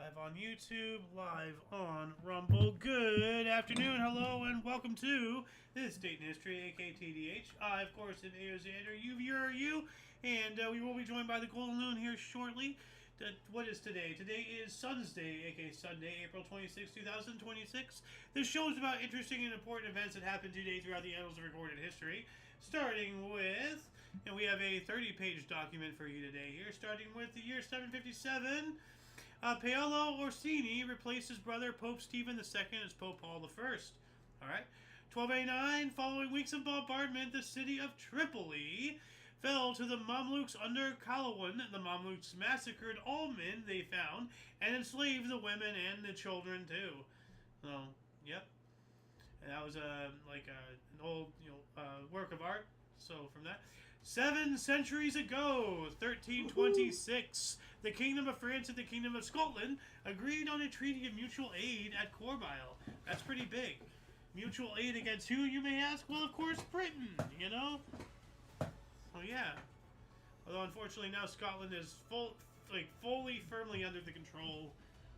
Live on YouTube, live on Rumble. Good afternoon, hello, and welcome to This Date in History, aka TDH. I, of course, am Alexander, you, and we will be joined by the Golden Loon here shortly. What is today? Today is Sunday, aka Sunday, April 26, 2026. This show is about interesting and important events that happened today throughout the annals of recorded history. Starting with, and we have a 30-page document for you today here, starting with the year 757. Paolo Orsini replaced his brother Pope Stephen II as Pope Paul I. Alright. 1289, following weeks of bombardment, the city of Tripoli fell to the Mamluks under Kalawan. The Mamluks massacred all men they found and enslaved the women and the children too. So, yep. And that was an old work of art. So from that, 7 centuries ago, 1326, the Kingdom of France and the Kingdom of Scotland agreed on a treaty of mutual aid at Corbeil. That's pretty big. Mutual aid against who, you may ask? Well, of course, Britain, you know? Oh, yeah. Although, unfortunately, now Scotland is fully, firmly under the control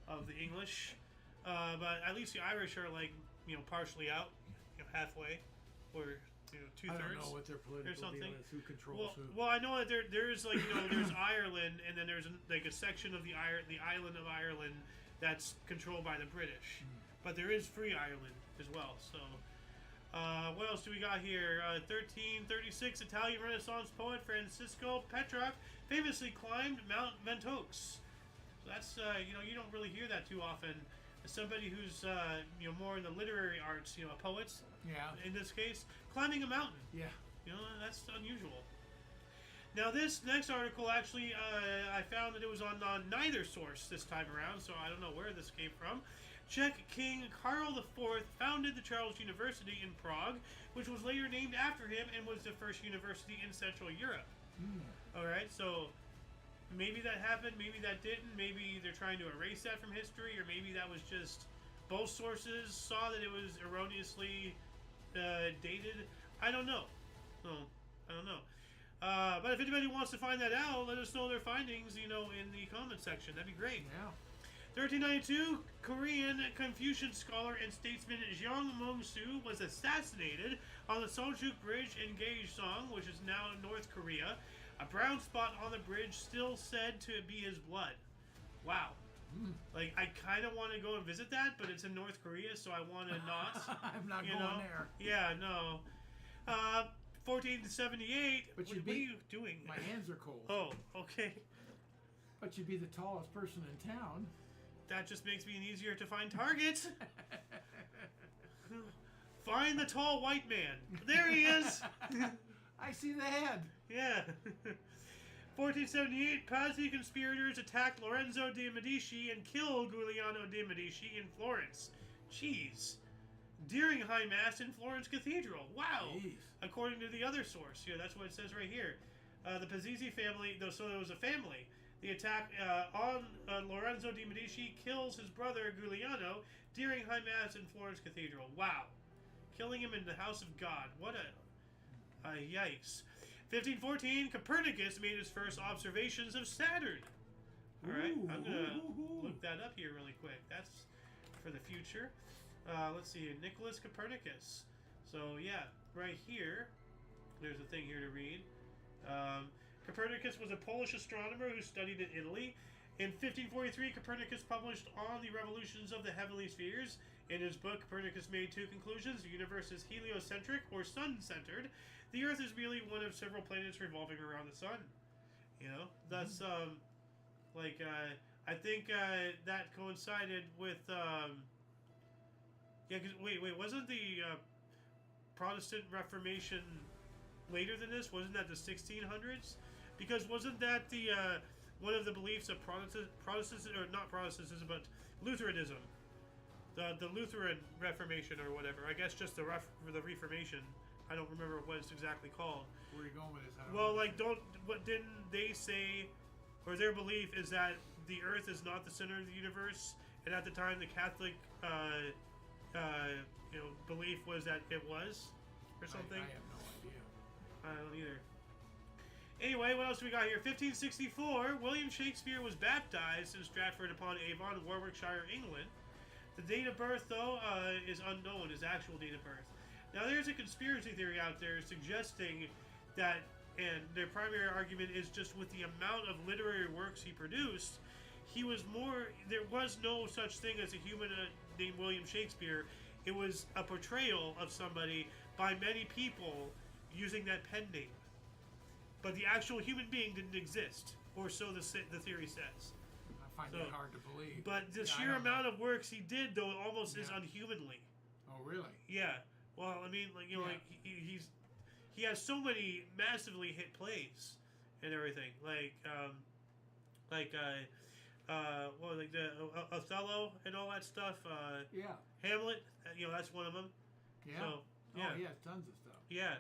of the English. But at least the Irish are, partially out, halfway, or... two-thirds. I don't know what their political deal is. Who controls who? Well, I know that there's there's Ireland, and then there's a section of the island of Ireland that's controlled by the British. But there is Free Ireland as well. So, what else do we got here? 1336, Italian Renaissance poet Francisco Petrarch famously climbed Mount Ventoux. So that's you don't really hear that too often. As somebody who's more in the literary arts, poets. Yeah. In this case, climbing a mountain. Yeah. That's unusual. Now, this next article actually, I found that it was on neither source this time around, so I don't know where this came from. Czech King Karl IV founded the Charles University in Prague, which was later named after him and was the first university in Central Europe. All right, so. Maybe that happened, maybe that didn't, maybe they're trying to erase that from history, or maybe that was just both sources saw that it was erroneously dated. I don't know. So, I don't know. But if anybody wants to find that out, let us know their findings, in the comment section. That'd be great. Yeah. 1392, Korean Confucian scholar and statesman Jeong Mong-soo was assassinated on the Seongjuk Bridge in Gaeseong, which is now in North Korea. A brown spot on the bridge still said to be his blood. Wow. I kind of want to go and visit that, but it's in North Korea, so I want to not. I'm not going there. Yeah, no. 1478. But what are you doing? My hands are cold. Oh, okay. But you'd be the tallest person in town. That just makes me an easier to find target. Find the tall white man. There he is. I see the head. Yeah. 1478, Pazzi conspirators attacked Lorenzo de' Medici and killed Giuliano de' Medici in Florence. Jeez. During High Mass in Florence Cathedral. Wow. Jeez. According to the other source. Yeah, that's what it says right here. The Pazzi family, so there was a family. The attack on Lorenzo de' Medici kills his brother Giuliano during High Mass in Florence Cathedral. Wow. Killing him in the house of God. What a... yikes. 1514, Copernicus made his first observations of Saturn. Alright, I'm going to look that up here really quick. That's for the future. Let's see here. Nicholas Copernicus. So, yeah, right here, there's a thing here to read. Copernicus was a Polish astronomer who studied in Italy. In 1543, Copernicus published On the Revolutions of the Heavenly Spheres. In his book, Copernicus made 2 conclusions. The universe is heliocentric, or sun-centered. The Earth is merely one of several planets revolving around the sun. That's, I think that coincided with, wasn't the Protestant Reformation later than this? Wasn't that the 1600s? Because wasn't that the... one of the beliefs of Protestant, or not Protestantism, but Lutheranism, the Lutheran Reformation or whatever. I guess just the Reformation. I don't remember what it's exactly called. Where are you going with this? Well, didn't they say, or their belief is that the Earth is not the center of the universe, and at the time the Catholic, belief was that it was, or something. I have no idea. I don't either. Anyway, what else do we got here? 1564, William Shakespeare was baptized in Stratford-upon-Avon, Warwickshire, England. The date of birth, though, is unknown, his actual date of birth. Now, there's a conspiracy theory out there suggesting that, and their primary argument is just with the amount of literary works he produced, there was no such thing as a human named William Shakespeare. It was a portrayal of somebody by many people using that pen name. But the actual human being didn't exist, or so the theory says. I find that hard to believe. But the sheer amount of works he did, though, almost is unhumanly. Oh, really? Yeah. Well, I mean, like, you know, like he has so many massively hit plays and everything, like the Othello and all that stuff. Hamlet, that's one of them. Yeah. So, yeah. Oh, he has tons of stuff. Yeah.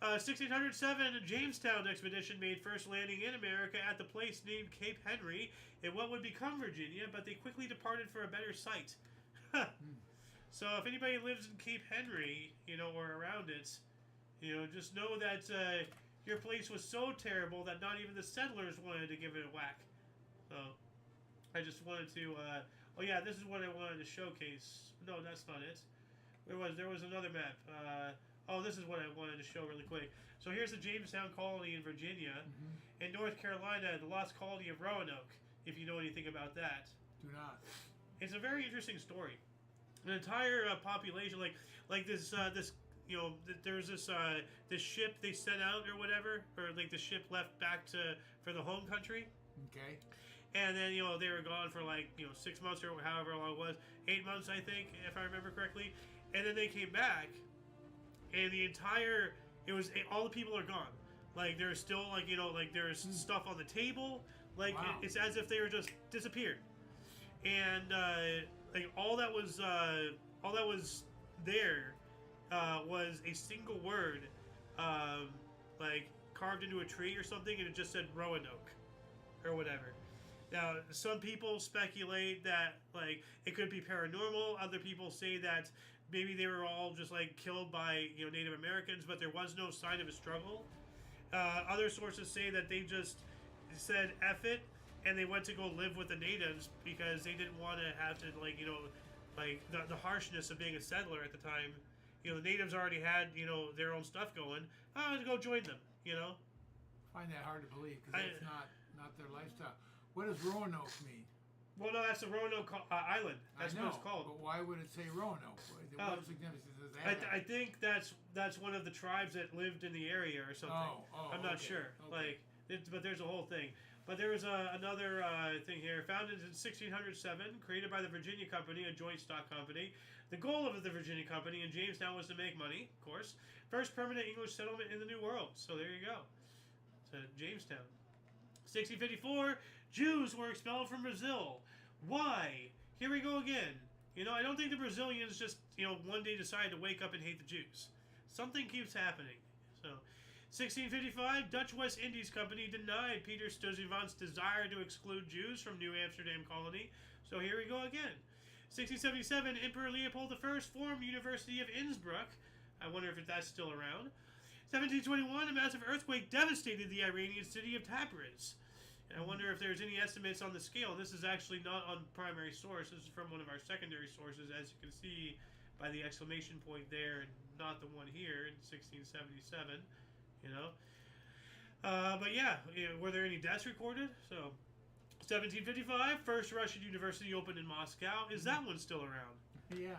1607, a Jamestown expedition made first landing in America at the place named Cape Henry in what would become Virginia, but they quickly departed for a better site. So if anybody lives in Cape Henry, or around it, just know that your place was so terrible that not even the settlers wanted to give it a whack. So I just wanted to, this is what I wanted to showcase. No, that's not it. There was another map. This is what I wanted to show really quick. So here's the Jamestown colony in Virginia. In North Carolina, the lost colony of Roanoke, if you know anything about that. Do not. It's a very interesting story. An entire population, like this, there's this ship they sent out or whatever, or like the ship left back for the home country. Okay. And then, they were gone for 6 months or however long it was. 8 months, I think, if I remember correctly. And then they came back, and all the people are gone. Like, there's still, there's stuff on the table. Like, wow. It's as if they were just disappeared. And, all that was there was a single word, carved into a tree or something, and it just said Roanoke, or whatever. Now, some people speculate that, it could be paranormal. Other people say that maybe they were all just, killed by, Native Americans, but there was no sign of a struggle. Other sources say that they just said F it, and they went to go live with the natives because they didn't want to have to, the harshness of being a settler at the time. The natives already had, their own stuff going. I had to go join them, I find that hard to believe because that's not their lifestyle. What does Roanoke mean? Well, no, that's the Roanoke Island. That's what it's called. But why would it say Roanoke? What significance does that have? I think that's one of the tribes that lived in the area or something. I'm not sure. Okay. But there's a whole thing. But there was another thing here. Founded in 1607, created by the Virginia Company, a joint stock company. The goal of the Virginia Company in Jamestown was to make money, of course. First permanent English settlement in the New World. So there you go. To Jamestown. 1654, Jews were expelled from Brazil. Why? Here we go again. I don't think the Brazilians just, one day decided to wake up and hate the Jews. Something keeps happening. So, 1655, Dutch West Indies Company denied Peter Stuyvesant's desire to exclude Jews from New Amsterdam colony. So here we go again. 1677, Emperor Leopold I formed University of Innsbruck. I wonder if that's still around. 1721, a massive earthquake devastated the Iranian city of Tabriz. And I wonder if there's any estimates on the scale. This is actually not on primary source. This is from one of our secondary sources, as you can see by the exclamation point there, and not the one here in 1677. But yeah, were there any deaths recorded? So, 1755, first Russian university opened in Moscow. Is that one still around? Yeah.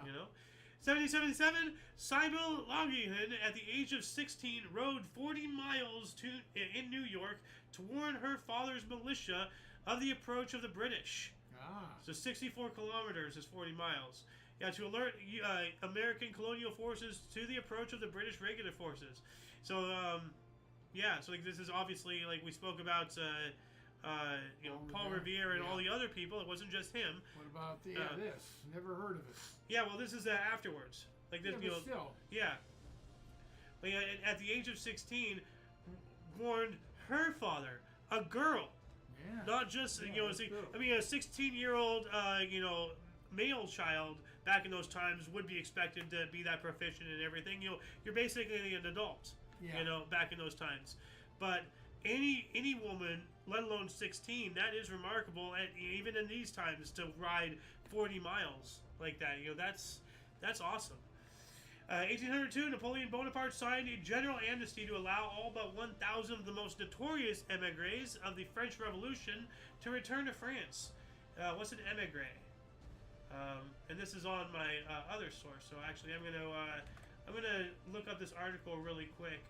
1777, Sybil Longihan, at the age of 16, rode 40 miles in New York to warn her father's militia of the approach of the British. So 64 kilometers is 40 miles. Yeah, to alert American colonial forces to the approach of the British regular forces. So, so this is obviously, we spoke about, Paul Revere and all the other people. It wasn't just him. What about this? Never heard of it. Yeah, well, this is afterwards. This, but still. Yeah. At the age of 16, warned her father, a girl. Yeah. Not just, a 16-year-old, male child back in those times would be expected to be that proficient in everything. You're basically an adult, back in those times. But any woman, let alone 16, that is remarkable. And even in these times, to ride 40 miles like that, that's awesome. 1802, Napoleon Bonaparte signed a general amnesty to allow all but 1,000 of the most notorious émigrés of the French Revolution to return to France. What's an émigré? And this is on my other source. So actually, I'm gonna look up this article really quick,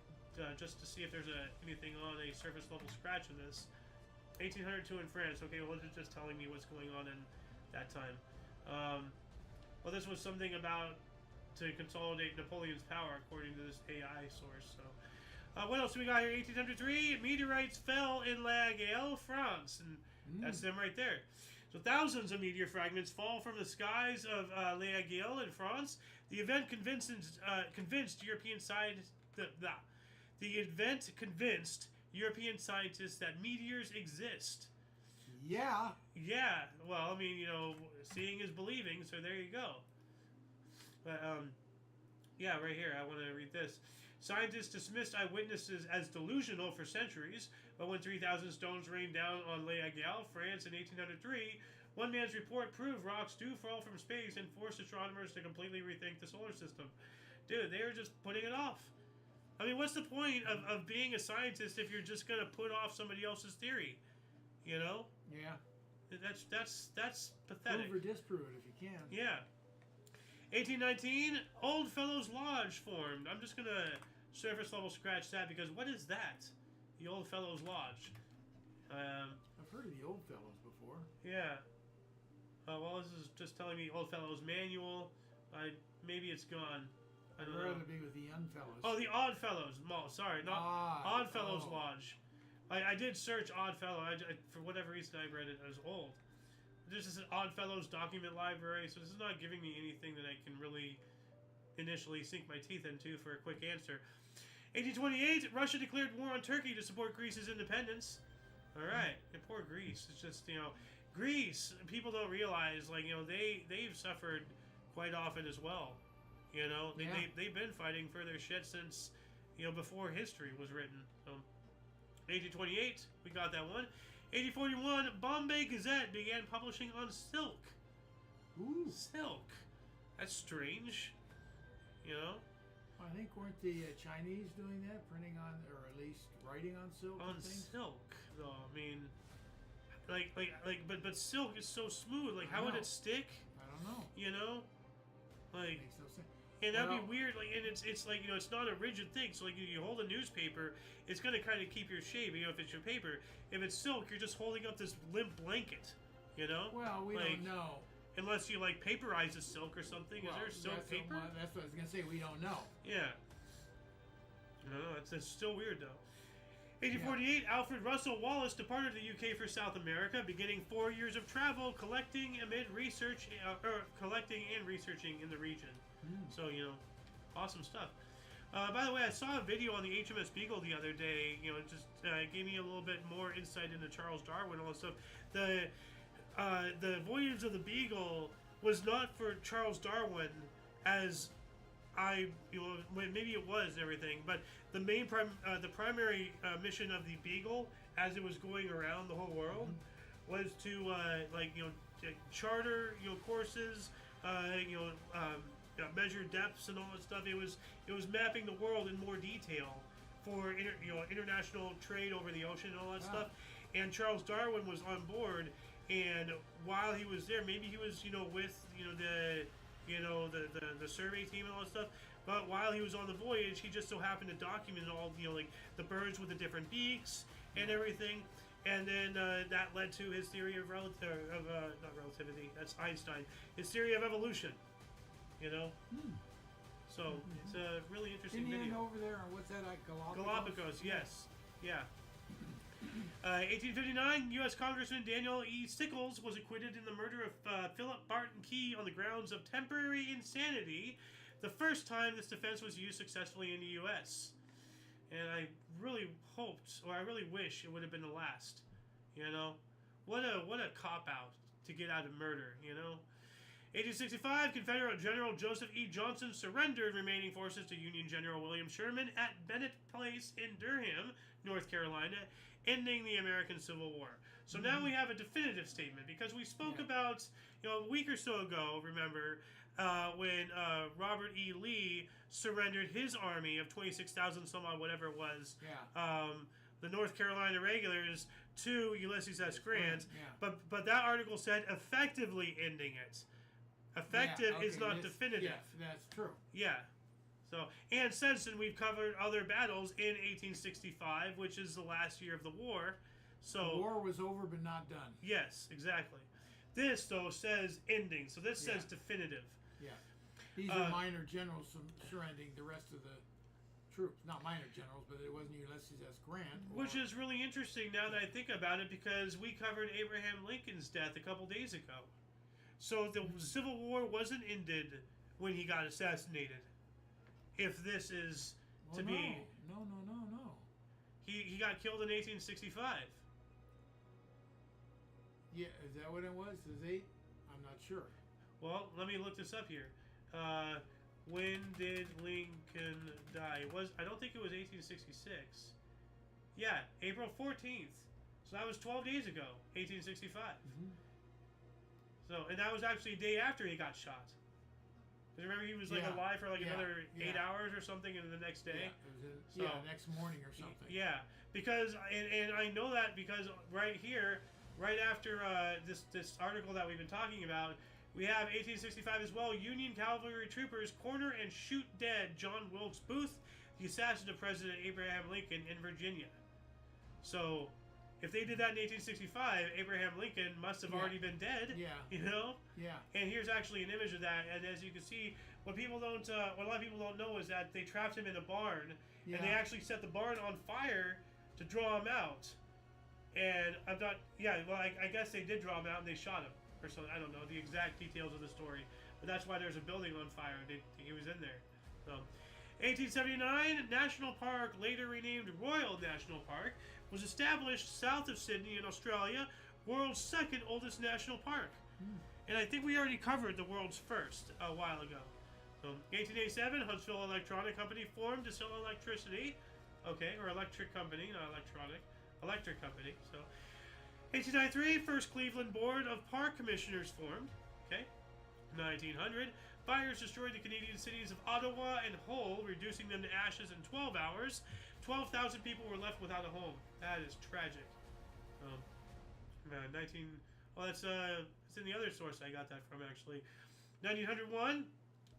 just to see if there's anything on a surface level scratch of this. 1802 in France. Okay, well, it's just telling me what's going on in that time. Well, this was something about to consolidate Napoleon's power, according to this AI source. So, what else do we got here? 1803, meteorites fell in La Gale, France, and that's them right there. So thousands of meteor fragments fall from the skies of La Gale in France. The event convinced European scientists that meteors exist. Yeah. Yeah. Well, I mean, seeing is believing. So there you go. But yeah, right here, I want to read this. Scientists dismissed eyewitnesses as delusional for centuries, but when 3,000 stones rained down on La Gale, France in 1803, one man's report proved rocks do fall from space and forced astronomers to completely rethink the solar system. Dude, they were just putting it off. I mean, what's the point of being a scientist if you're just going to put off somebody else's theory? Yeah. That's pathetic. Prove or disprove it if you can. Yeah. 1819, Old Fellows Lodge formed. I'm just going to surface level scratch that because what is that? The Old Fellows Lodge. I've heard of the Old Fellows before. Yeah. Well, this is just telling me Old Fellows Manual. Maybe it's gone. I don't know. I'd rather be with the Young Fellows. Oh, the Odd Fellows. Sorry, not Odd Fellows Lodge. I did search Odd Fellow. For whatever reason, I read it as old. This is an Odd Fellows document library, so this is not giving me anything that I can really initially sink my teeth into for a quick answer. 1828, Russia declared war on Turkey to support Greece's independence. All right, and poor Greece. It's just, Greece, people don't realize, they've suffered quite often as well. They've been fighting for their shit since, before history was written. So, 1828, we got that one. 1841, Bombay Gazette began publishing on silk. Ooh. Silk. That's strange. I think weren't the Chinese doing that, printing on, or at least writing on silk? On silk, though. I mean, but silk is so smooth. Like, how would it stick? I don't know. Like, Makes no sense. And that'd be weird. Like, and it's like it's not a rigid thing. So like you hold a newspaper, it's gonna kind of keep your shape. If it's your paper. If it's silk, you're just holding up this limp blanket. Well, we don't know. Unless you paperize the silk or something. Well, is there silk paper? That's what I was gonna say. We don't know. Yeah. No, it's still weird though. 1848, Alfred Russel Wallace departed the UK for South America, beginning 4 years of travel, collecting and researching in the region. So, awesome stuff. By the way, I saw a video on the HMS Beagle the other day. Just gave me a little bit more insight into Charles Darwin and all that stuff. The voyage of the Beagle was not for Charles Darwin, as maybe it was and everything, but the main primary mission of the Beagle, as it was going around the whole world, was to charter courses, measure depths and all that stuff. It was mapping the world in more detail for international trade over the ocean and all that stuff. And Charles Darwin was on board, and while he was there, maybe he was with the survey team and all that stuff. But while he was on the voyage, he just so happened to document all the birds with the different beaks and everything. And then that led to his theory of not relativity. That's Einstein. His theory of evolution. So it's a really interesting video. over there, or what's that, Galapagos? Galapagos, yes. Yeah. 1859, U.S. Congressman Daniel E. Sickles was acquitted in the murder of Philip Barton Key on the grounds of temporary insanity, the first time this defense was used successfully in the U.S. And I really hoped, or I really wish it would have been the last. What a cop-out to get out of murder, 1865, Confederate General Joseph E. Johnson surrendered remaining forces to Union General William Sherman at Bennett Place in Durham, North Carolina, ending the American Civil War. So now we have a definitive statement, because we spoke about, a week or so ago, remember, when Robert E. Lee surrendered his army of 26,000 some odd, whatever it was, the North Carolina regulars to Ulysses S. Grant. But that article said effectively ending it. Effective is not definitive. Yes, that's true. Yeah. So, and since then we've covered other battles in 1865, which is the last year of the war. So the war was over but not done. Yes, exactly. This though says ending. So this says definitive. Yeah. These are minor generals surrendering the rest of the troops. Not minor generals, but it wasn't Ulysses S. Grant. Which is really interesting now that I think about it, because we covered Abraham Lincoln's death a couple days ago. So the Civil War wasn't ended when he got assassinated. If this is to be... No. He got killed in 1865. Yeah, is that what it was? The date? I'm not sure. Well, let me look this up here. When did Lincoln die? I don't think it was 1866. Yeah, April 14th. So that was 12 days ago, 1865. So, and that was actually a day after he got shot. Because remember, he was alive for another 8 hours or something, and the next day. Next morning or something. Yeah, because and I know that because right here, right after this article that we've been talking about, we have 1865 as well. Union cavalry troopers corner and shoot dead John Wilkes Booth, the assassin of President Abraham Lincoln in Virginia. So, if they did that in 1865, Abraham Lincoln must have already been dead. Yeah. You know. Yeah. And here's actually an image of that. And as you can see, what a lot of people don't know is that they trapped him in a barn, and they actually set the barn on fire to draw him out. And I'm not. Yeah. Well, I guess they did draw him out, and they shot him or something. I don't know the exact details of the story, but that's why there's a building on fire. He was in there. So, 1879, National Park, later renamed Royal National Park, was established south of Sydney in Australia, world's second oldest national park. And I think we already covered the world's first a while ago. So, 1887, Huntsville Electronic Company formed to sell electricity. Okay, or electric company, not electronic. Electric company. So, 1893, first Cleveland Board of Park Commissioners formed. Okay. 1900, fires destroyed the Canadian cities of Ottawa and Hull, reducing them to ashes in 12 hours. 12,000 people were left without a home. That is tragic. It's in the other source I got that from, actually. 1901,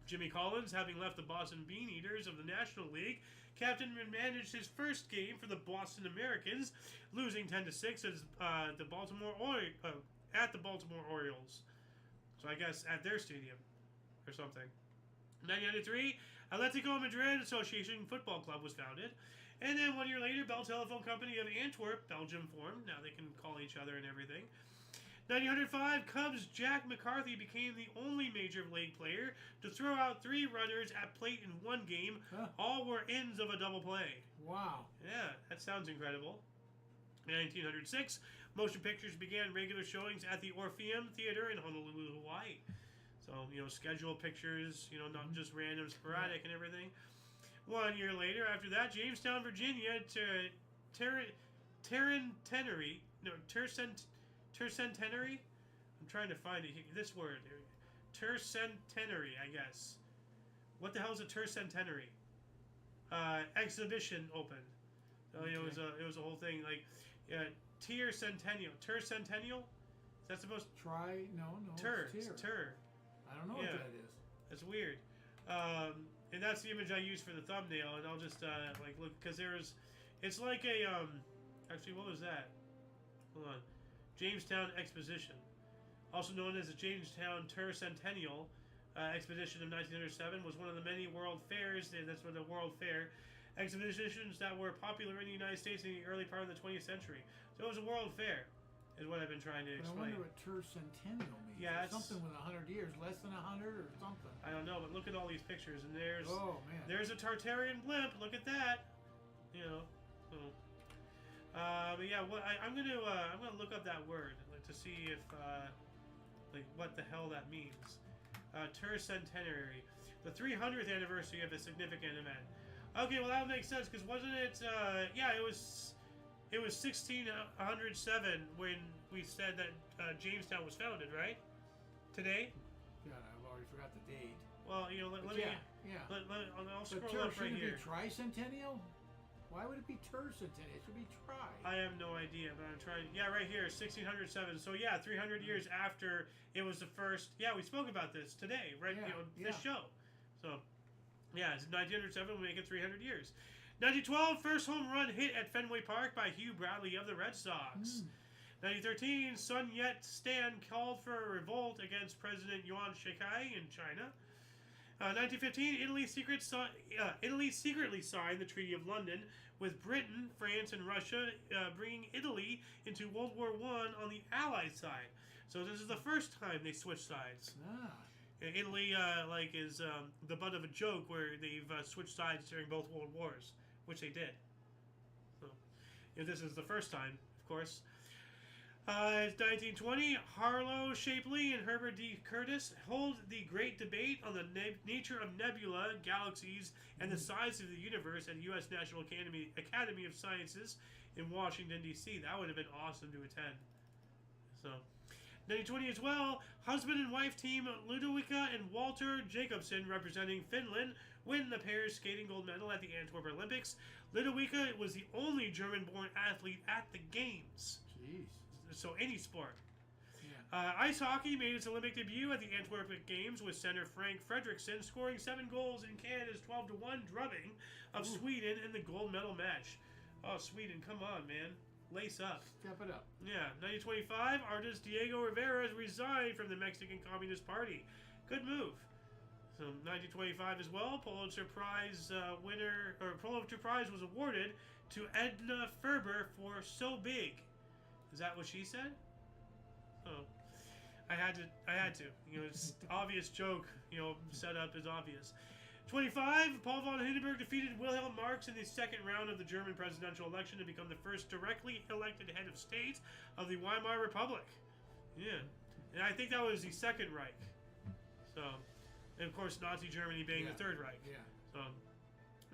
Jimmy Collins, having left the Boston Bean Eaters of the National League, captained and managed his first game for the Boston Americans, losing 10-6 as at the Baltimore Orioles. So I guess at their stadium or something. 1993, Atletico Madrid Association Football Club was founded. And then 1 year later, Bell Telephone Company of Antwerp, Belgium formed. Now they can call each other and everything. 1905, Cubs' Jack McCarthy became the only Major League player to throw out 3 runners at plate in one game. All were ends of a double play. Wow. Yeah, that sounds incredible. 1906, motion pictures began regular showings at the Orpheum Theater in Honolulu, Hawaii. So, scheduled pictures, not just random, sporadic and everything. 1 year later, after that, Jamestown, Virginia, Tercentenary. I'm trying to find it. This word. Tercentenary, I guess. What the hell is a tercentenary? Exhibition opened. So, it was a whole thing. Tercentennial. Tercentennial? Is that supposed to... No. It's ter. I don't know what that is. That's weird. And that's the image I use for the thumbnail, and I'll just look, because it's like a actually, what was that? Hold on. Jamestown Exposition, also known as the Jamestown Tercentennial Expedition of 1907, was one of the many World Fairs. That's what the World Fair exhibitions that were popular in the United States in the early part of the 20th century. So it was a World Fair, is what I've been trying to explain. I wonder what tercentennial means. Yeah, it's something with 100 years, less than 100 or something. I don't know, but look at all these pictures, and there's there's a Tartarian blimp. Look at that. But yeah, I'm gonna look up that word to see if what the hell that means. Tercentenary. The 300th anniversary of a significant event. Okay, well that makes sense because wasn't it? Yeah, it was 1607 when we said that Jamestown was founded, right? Today? God, I've already forgot the date. Well, you know, let me. I'll scroll up right here. Shouldn't it be tricentennial? Why would it be tercentennial? It should be tri. I have no idea, but I'm trying. Yeah, right here, 1607. So yeah, 300 years after it was the first. Yeah, we spoke about this today, right? Yeah, This show. So, yeah, it's 1907. We make it 300 years. 1912, first home run hit at Fenway Park by Hugh Bradley of the Red Sox. 1913, Sun Yat-sen called for a revolt against President Yuan Shikai in China. 1915, Italy secretly signed the Treaty of London with Britain, France, and Russia, bringing Italy into World War I on the Allied side. So this is the first time they switched sides. Italy is the butt of a joke where they've switched sides during both world wars, which they did. So, this is the first time, of course. 1920, Harlow Shapley and Herbert D. Curtis hold the great debate on the nature of nebula, galaxies, and the size of the universe at the U.S. National Academy of Sciences in Washington, D.C. That would have been awesome to attend. So, 1920 as well, husband and wife team Ludwika and Walter Jacobson, representing Finland, win the pairs skating gold medal at the Antwerp Olympics. Ludwika was the only German-born athlete at the Games. Jeez. So any sport. Ice hockey made its Olympic debut at the Antwerp Games with center Frank Fredriksson scoring 7 goals in Canada's 12-1 drubbing of Sweden in the gold medal match. Oh, Sweden, come on, man. Lace up. Step it up. Yeah. 1925, artist Diego Rivera resigned from the Mexican Communist Party. Good move. So 1925 as well, Pulitzer Prize Pulitzer Prize was awarded to Edna Ferber for So Big. Is that what she said? Oh, I had to. It's obvious joke. Set up is obvious. 25. Paul von Hindenburg defeated Wilhelm Marx in the second round of the German presidential election to become the first directly elected head of state of the Weimar Republic. Yeah, and I think that was the Second Reich. So, and of course, Nazi Germany being the Third Reich. Yeah. So,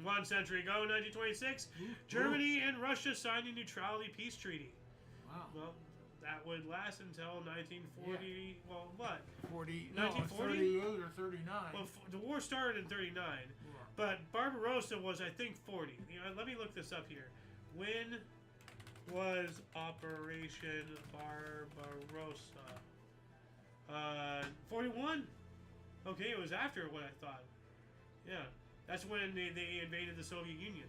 1 century ago, 1926, Germany and Russia signed a neutrality peace treaty. Wow. Well, that would last until 1940. Yeah. Well, what? 40. 1940 or 39. Well, the war started in 39, but Barbarossa was, I think, 40. Let me look this up here. When was Operation Barbarossa? 41. Okay, it was after what I thought. Yeah, that's when they invaded the Soviet Union.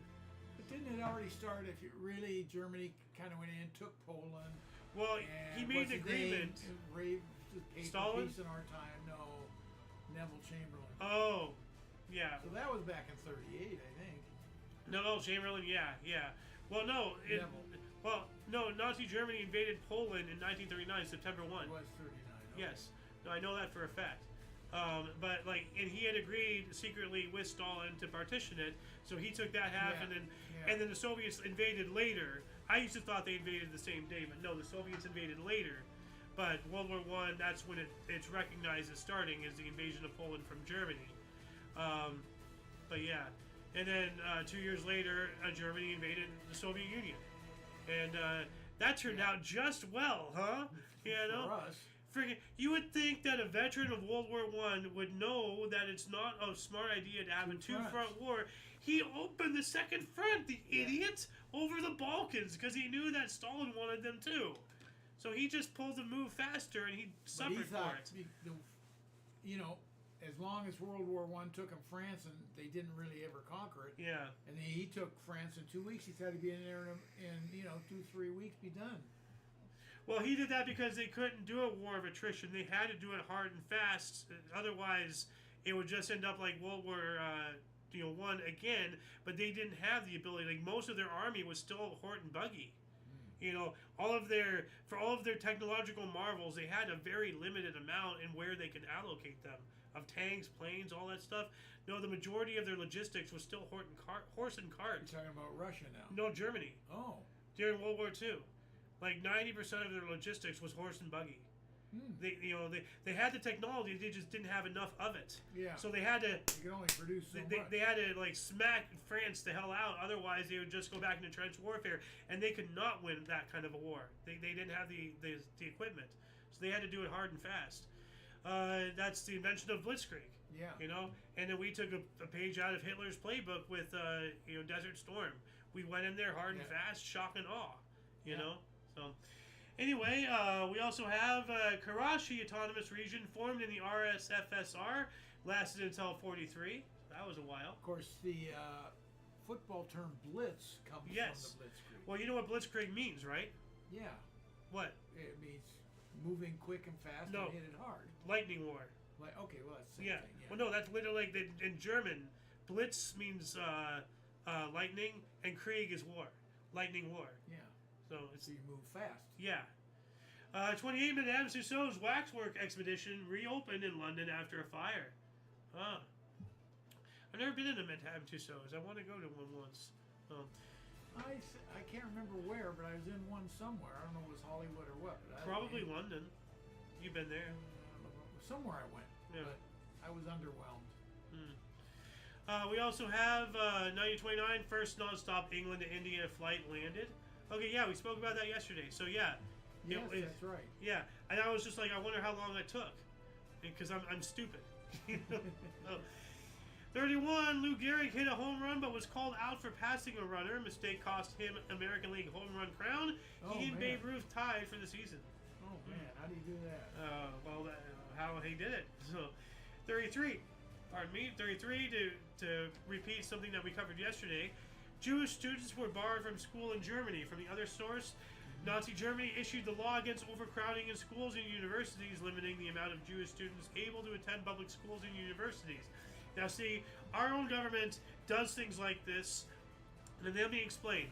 But didn't it already start? If you really, Germany kind of went in, took Poland. Well, he made an agreement. Stalin? Peace in our time. No, Neville Chamberlain. Oh, yeah. So that was back in '38, I think. No, Chamberlain. Yeah. Well, no. Nazi Germany invaded Poland in 1939, September 1. It was 39. Okay. Yes. No, I know that for a fact. But and he had agreed secretly with Stalin to partition it, so he took that half, and then the Soviets invaded later. I used to thought they invaded the same day, but no, the Soviets invaded later. But World War I, that's when it's recognized as starting, as the invasion of Poland from Germany. But yeah, and then 2 years later, Germany invaded the Soviet Union, and that turned out just well, huh? For us. You would think that a veteran of World War I would know that it's not a smart idea to have a two-front war. He opened the second front, the idiot, over the Balkans because he knew that Stalin wanted them too. So he just pulled the move faster and he suffered for it. As long as World War I took him France and they didn't really ever conquer it. Yeah. And he took France in 2 weeks. He tried to get in there in 2-3 weeks, be done. Well, he did that because they couldn't do a war of attrition. They had to do it hard and fast. Otherwise, it would just end up like World War I again. But they didn't have the ability. Like most of their army was still Horton buggy. All of their technological marvels, they had a very limited amount in where they could allocate them of tanks, planes, all that stuff. No, the majority of their logistics was still horse and cart. You're talking about Russia now? No, Germany. Oh. During World War II. Like 90% of their logistics was horse and buggy. They had the technology, they just didn't have enough of it. Yeah. So they had to. They could only produce so much. They had to like smack France the hell out. Otherwise, they would just go back into trench warfare, and they could not win that kind of a war. They didn't have the equipment, so they had to do it hard and fast. That's the invention of Blitzkrieg. Yeah. And then we took a page out of Hitler's playbook with Desert Storm. We went in there hard and fast, shock and awe. You know. So. Anyway, we also have Karachi Autonomous Region formed in the RSFSR, lasted until 43. That was a while. Of course, the football term blitz comes from the Blitzkrieg. Well, you know what Blitzkrieg means, right? Yeah. What? It means moving quick and fast and hit it hard. Lightning war. Okay, well, that's the same thing. Yeah. Well, no, that's literally like in German. Blitz means lightning, and Krieg is war. Lightning war. Yeah. So you move fast. Yeah. 28 Madame Tussauds waxwork expedition reopened in London after a fire. I've never been in a Madame Tussauds. I want to go to one once. I can't remember where, but I was in one somewhere. I don't know if it was Hollywood or what. But probably London. You've been there. Somewhere I went. Yeah. But I was underwhelmed. We also have 1929 first non-stop England to India flight landed. Okay, yeah, we spoke about that yesterday. So yeah. Yes, that's right. Yeah, and I was just like, I wonder how long it took, because I'm stupid. 31, Lou Gehrig hit a home run, but was called out for passing a runner. Mistake cost him American League home run crown. He and Babe Ruth tied for the season. Oh man, how do you do that? How he did it. So, 33. Pardon me, 33 to repeat something that we covered yesterday. Jewish students were barred from school in Germany. From the other source, Nazi Germany issued the law against overcrowding in schools and universities, limiting the amount of Jewish students able to attend public schools and universities. Now see, our own government does things like this, and let me explain.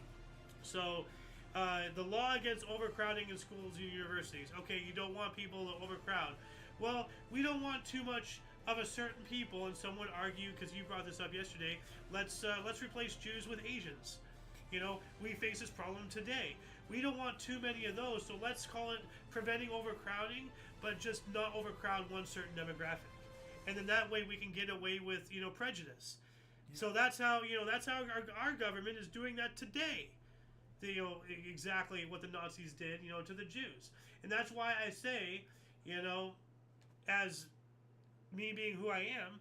So, the law against overcrowding in schools and universities. Okay, you don't want people to overcrowd. Well, we don't want too much of a certain people, and some would argue, because you brought this up yesterday, let's replace Jews with Asians. We face this problem today. We don't want too many of those, so let's call it preventing overcrowding, but just not overcrowd one certain demographic. And then that way we can get away with, prejudice. Yeah. So that's how our government is doing that today. Exactly what the Nazis did, to the Jews. And that's why I say, as me being who I am,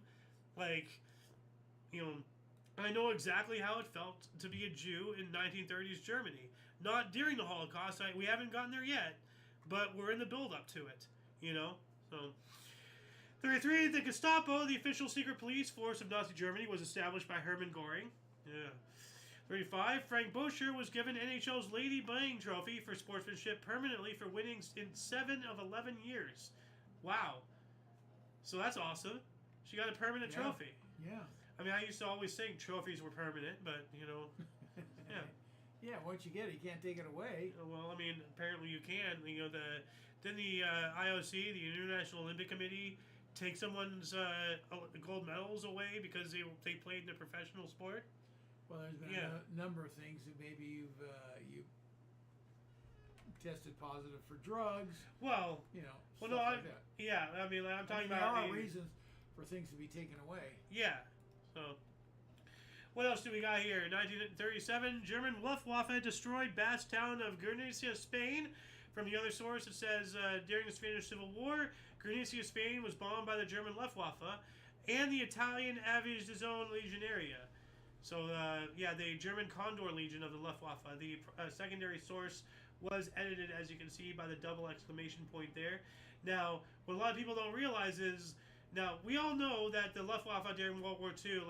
I know exactly how it felt to be a Jew in 1930s Germany. Not during the Holocaust. We haven't gotten there yet, but we're in the build-up to it, So, 33, the Gestapo, the official secret police force of Nazi Germany, was established by Hermann Göring. Yeah. 35, Frank Boucher was given NHL's Lady Byng Trophy for sportsmanship permanently for winning in 7 of 11 years. Wow. So that's awesome. She got a permanent trophy. Yeah. I mean, I used to always think trophies were permanent, but, yeah. Yeah, once you get it, you can't take it away. Well, I mean, apparently you can. Didn't the IOC, the International Olympic Committee, take someone's gold medals away because they played in a professional sport? Well, there's been a number of things that maybe you tested positive for drugs. Well, stuff like that. Yeah, I mean, I'm talking there about are reasons for things to be taken away. Yeah, so. What else do we got here? 1937, German Luftwaffe destroyed vast town of Guernica, Spain. From the other source, it says, during the Spanish Civil War, Guernica, Spain was bombed by the German Luftwaffe and the Italian Aviation Zone Legion area. So, the German Condor Legion of the Luftwaffe. The secondary source was edited, as you can see, by the double exclamation point there. Now, what a lot of people don't realize is, now, we all know that the Luftwaffe during World War II,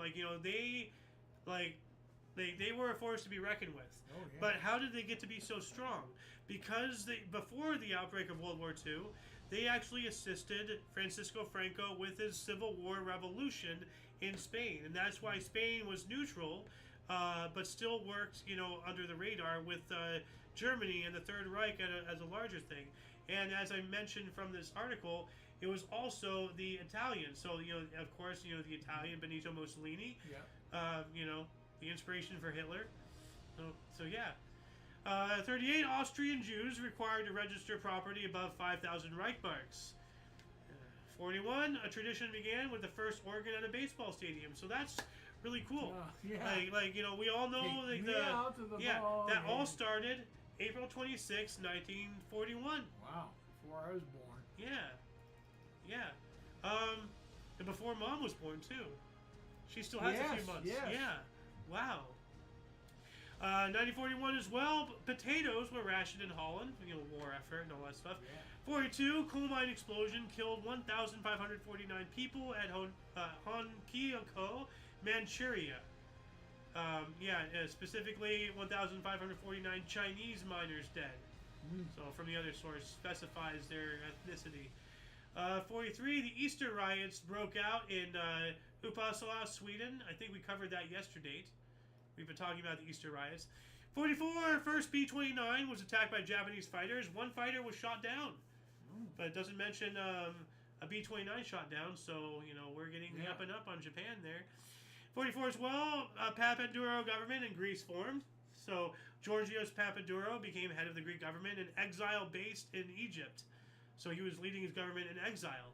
they were a force to be reckoned with. Oh, yeah. But how did they get to be so strong? Because before the outbreak of World War II, they actually assisted Francisco Franco with his Civil War revolution in Spain. And that's why Spain was neutral, but still worked, under the radar with Germany and the Third Reich as a larger thing. And as I mentioned from this article, it was also the Italians. So, of course, the Italian Benito Mussolini. Yeah. The inspiration for Hitler. So yeah. 38 Austrian Jews required to register property above 5,000 Reichmarks. 41, a tradition began with the first organ at a baseball stadium. So that's really cool. Like you know, we all know like that all started April 26, 1941. Wow, before I was born. Yeah. And before Mom was born too. She still has a few months. Yes. Yeah. Wow. 1941 as well. Potatoes were rationed in Holland. You know, war effort and all that stuff. Yeah. 42, coal mine explosion killed 1,549 people at Honkyoko, Manchuria. Specifically 1,549 Chinese miners dead. So from the other source specifies their ethnicity. 43, the Easter riots broke out in Uppsala, Sweden. I think we covered that yesterday. We've been talking about the Easter riots. 44, first B-29 was attacked by Japanese fighters. One fighter was shot down. But it doesn't mention a B-29 shot down, so, you know, we're getting the up and up on Japan there. 44 as well, Papandreou government in Greece formed. So Georgios Papandreou became head of the Greek government in exile based in Egypt. So he was leading his government in exile.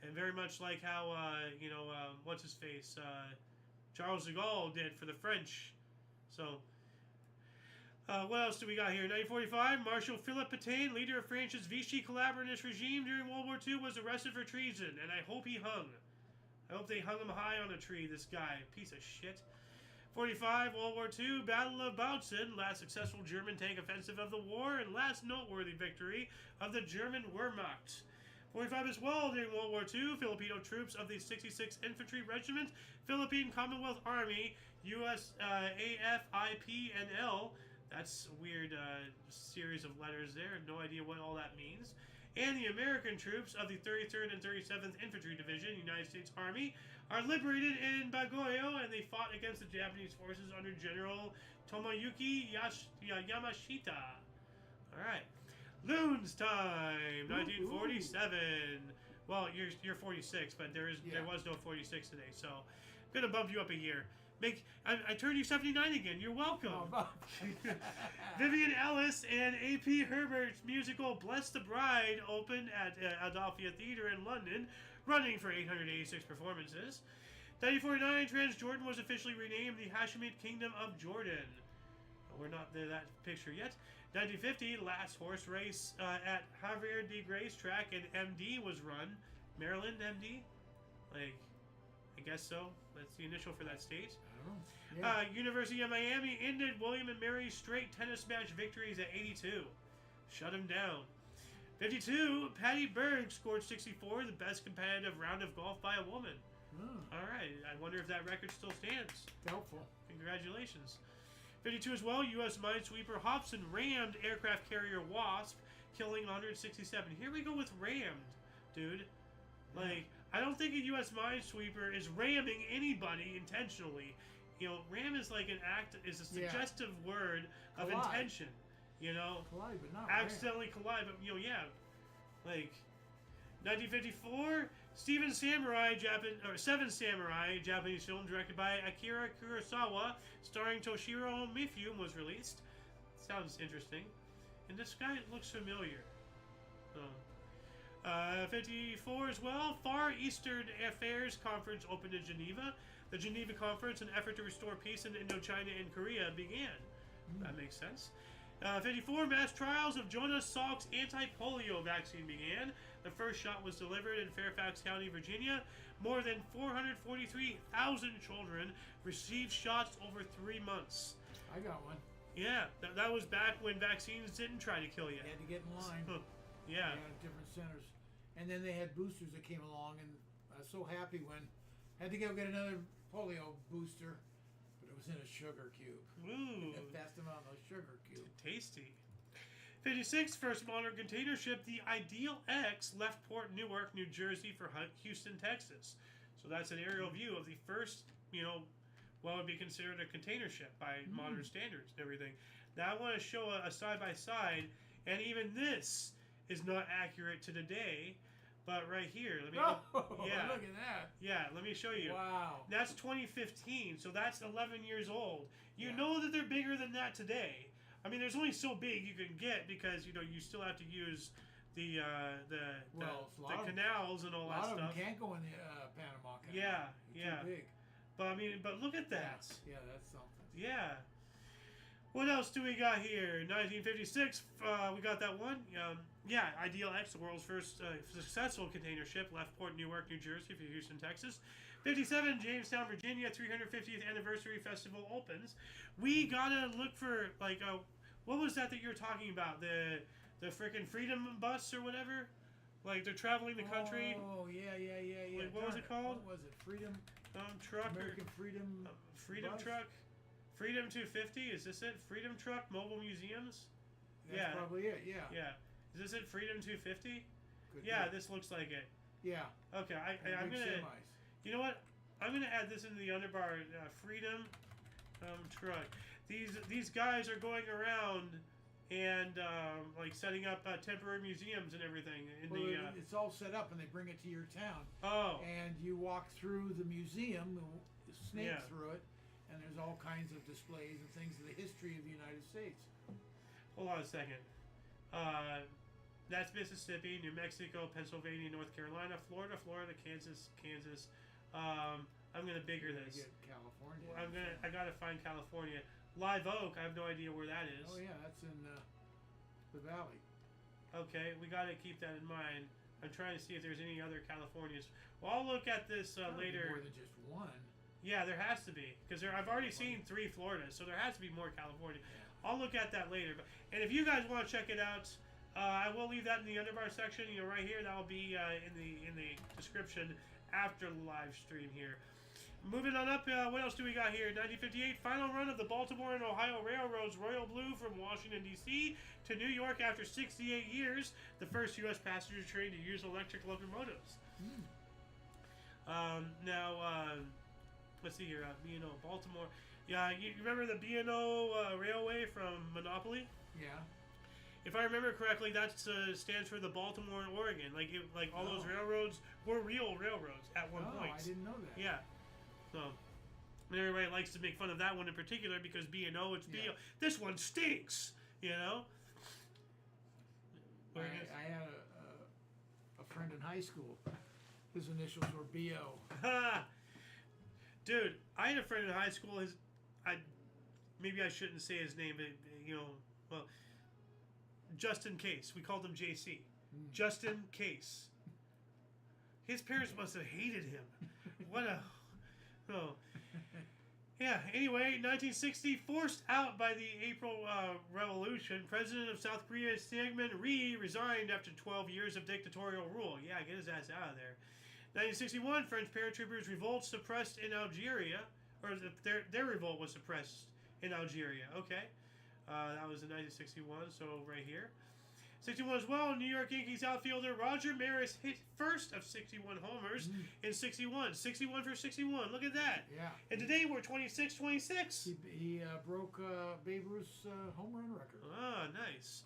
And very much like how, what's his face? Charles de Gaulle did for the French. So, what else do we got here? 1945, Marshal Philippe Pétain, leader of France's Vichy collaborationist regime during World War II, was arrested for treason, and I hope he hung. I hope they hung him high on a tree, this guy. Piece of shit. 45, World War II, Battle of Bautzen, last successful German tank offensive of the war, and last noteworthy victory of the German Wehrmacht. 45 as well, during World War II, Filipino troops of the 66th Infantry Regiment, Philippine Commonwealth Army, US AFIPNL, that's a weird series of letters there, no idea what all that means, and the American troops of the 33rd and 37th Infantry Division, United States Army, are liberated in Baguio, and they fought against the Japanese forces under General Tomoyuki Yamashita. Alright. Loons time, 1947. Well, you're 46, but there was no 46 today, so I'm gonna bump you up a year. I turned you 79 again. You're welcome. Vivian Ellis and A.P. Herbert's musical "Bless the Bride" opened at Adelphi Theatre in London, running for 886 performances. 1949, Transjordan was officially renamed the Hashemite Kingdom of Jordan. We're not there that picture yet. 1950, last horse race at Javier de Racetrack in MD was run. Maryland, MD? Like, I guess so. That's the initial for that state. University of Miami ended William and Mary's straight tennis match victories at 82. Shut him down. 52, Patty Berg scored 64, the best competitive round of golf by a woman. Alright, I wonder if that record still stands. Doubtful. Congratulations. 52 as well, U.S. minesweeper Hobson rammed aircraft carrier Wasp, killing 167. Here we go with rammed, dude. Like, I don't think a U.S. minesweeper is ramming anybody intentionally. You know, ram is like is a suggestive word of intention. You know? Collide, but not accidentally ram. collide, but, you know, yeah. Like, 1954, Seven Samurai, Japanese film directed by Akira Kurosawa, starring Toshiro Mifune, was released. Sounds interesting. And this guy looks familiar. 54 as well, Far Eastern Affairs Conference opened in Geneva. The Geneva Conference, an effort to restore peace in Indochina and Korea, began. That makes sense. 54, mass trials of Jonas Salk's anti-polio vaccine began. The first shot was delivered in Fairfax County, Virginia. More than 443,000 children received shots over 3 months. I got one. Yeah, that was back when vaccines didn't try to kill you. You had to get in line. Yeah. They had different centers. And then they had boosters that came along, and I was so happy when I had to go get another polio booster, but it was in a sugar cube. Ooh. They passed them out in a sugar cube. Tasty. 56, first modern container ship, the Ideal X, left Port Newark, New Jersey for Houston, Texas. So that's an aerial view of the first, what would be considered a container ship by modern standards and everything. Now I want to show a side-by-side, and even this is not accurate to today, but right here, let me look at that. Yeah, let me show you. Wow. That's 2015, so that's 11 years old. You know that they're bigger than that today. I mean, there's only so big you can get because you still have to use the canals and all that A lot of them stuff. can't go in the Panama Canal. Yeah, They're yeah. Too big. But I mean, look at that. Yeah, that's something. Yeah. What else do we got here? 1956, we got that one. Ideal X, the world's first successful container ship, left Port Newark, New Jersey for Houston, Texas. 57, Jamestown, Virginia, 350th anniversary festival opens. We gotta look for what was that you're talking about? The freaking Freedom Bus or whatever. Like they're traveling the country. Oh yeah. Like, what was it called? What was it? Freedom. Truck. American Freedom. Freedom Bus? Truck. Freedom 250. Is this it? Freedom Truck Mobile Museums. That's probably it. Yeah. Yeah. Is this it? Freedom 250. Good Yeah, deal. this looks like it. Yeah. Okay, I'm Big gonna. semis. You know what? I'm gonna add this into the underbar. Freedom Truck. These guys are going around and setting up temporary museums and everything. It's all set up, and they bring it to your town. Oh. And you walk through the museum, snake Yeah. through it, and there's all kinds of displays and things of the history of the United States. Hold on a second. That's Mississippi, New Mexico, Pennsylvania, North Carolina, Florida, Kansas. I'm gonna bigger this. Get California. I gotta find California. Live Oak. I have no idea where that is. Oh yeah, that's in the valley. Okay, we gotta keep that in mind. I'm trying to see if there's any other Californias. Well, I'll look at this later. More than just one. Yeah, there has to be because I've already seen 3 Floridas, so there has to be more California. Yeah. I'll look at that later. And if you guys want to check it out, I will leave that in the underbar section. Right here. That will be in the description after the live stream here. Moving on up, what else do we got here? 1958, final run of the Baltimore and Ohio Railroad's Royal Blue from Washington, D.C. to New York after 68 years. The first U.S. passenger train to use electric locomotives. Let's see here. Baltimore. Yeah, you remember the B&O Railway from Monopoly? Yeah. If I remember correctly, that stands for the Baltimore and Oregon. All those railroads were real railroads at one point. I didn't know that. Yeah. So, and everybody likes to make fun of that one in particular because B&O, it's B&O. This one stinks, I had a friend in high school. His initials were B.O. Dude, I had a friend in high school. Maybe I shouldn't say his name, but Justin Case. We called him JC. Justin Case. His parents must have hated him. What a... Oh. Yeah, anyway, 1960, forced out by the April Revolution, President of South Korea Syngman Rhee resigned after 12 years of dictatorial rule. Yeah, get his ass out of there. 1961, French paratroopers revolt suppressed in Algeria, or their revolt was suppressed in Algeria. Okay, that was in 1961, so right here. 61 as well, New York Yankees outfielder Roger Maris hit first of 61 homers in 61. 61 for 61, look at that. Yeah. And today we're 26-26. He broke Babe Ruth's home run record. Ah, nice.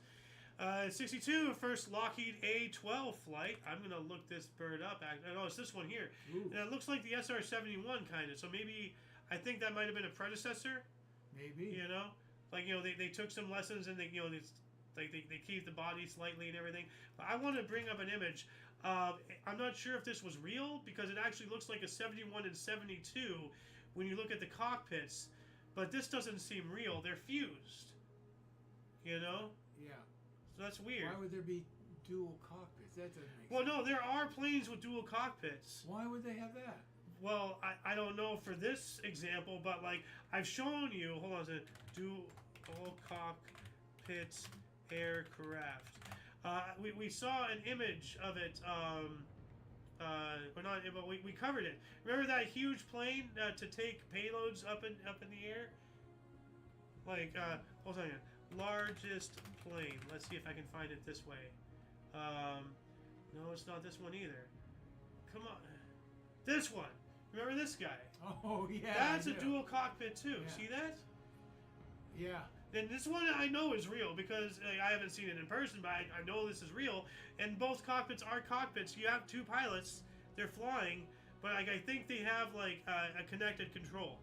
62, first Lockheed A-12 flight. I'm going to look this bird up. Oh, it's this one here. Ooh. And it looks like the SR-71 kind of. So maybe, I think that might have been a predecessor. Maybe. They took some lessons and they keep the body slightly and everything. But I want to bring up an image. I'm not sure if this was real because it actually looks like a 71 and 72 when you look at the cockpits. But this doesn't seem real. They're fused. Yeah. So that's weird. Why would there be dual cockpits? That doesn't make sense. Well, no, there are planes with dual cockpits. Why would they have that? Well, I don't know for this example, but I've shown you. Hold on a second. Dual cockpits aircraft. We saw an image of it. We covered it. Remember that huge plane to take payloads up in the air? Hold on a second. Largest plane. Let's see if I can find it this way. No, it's not this one either. Come on. This one. Remember this guy? Oh, yeah. That's a dual cockpit, too. Yeah. See that? Yeah. And this one I know is real because I haven't seen it in person, but I know this is real. And both cockpits are cockpits. You have 2 pilots. They're flying. But I think they have a connected control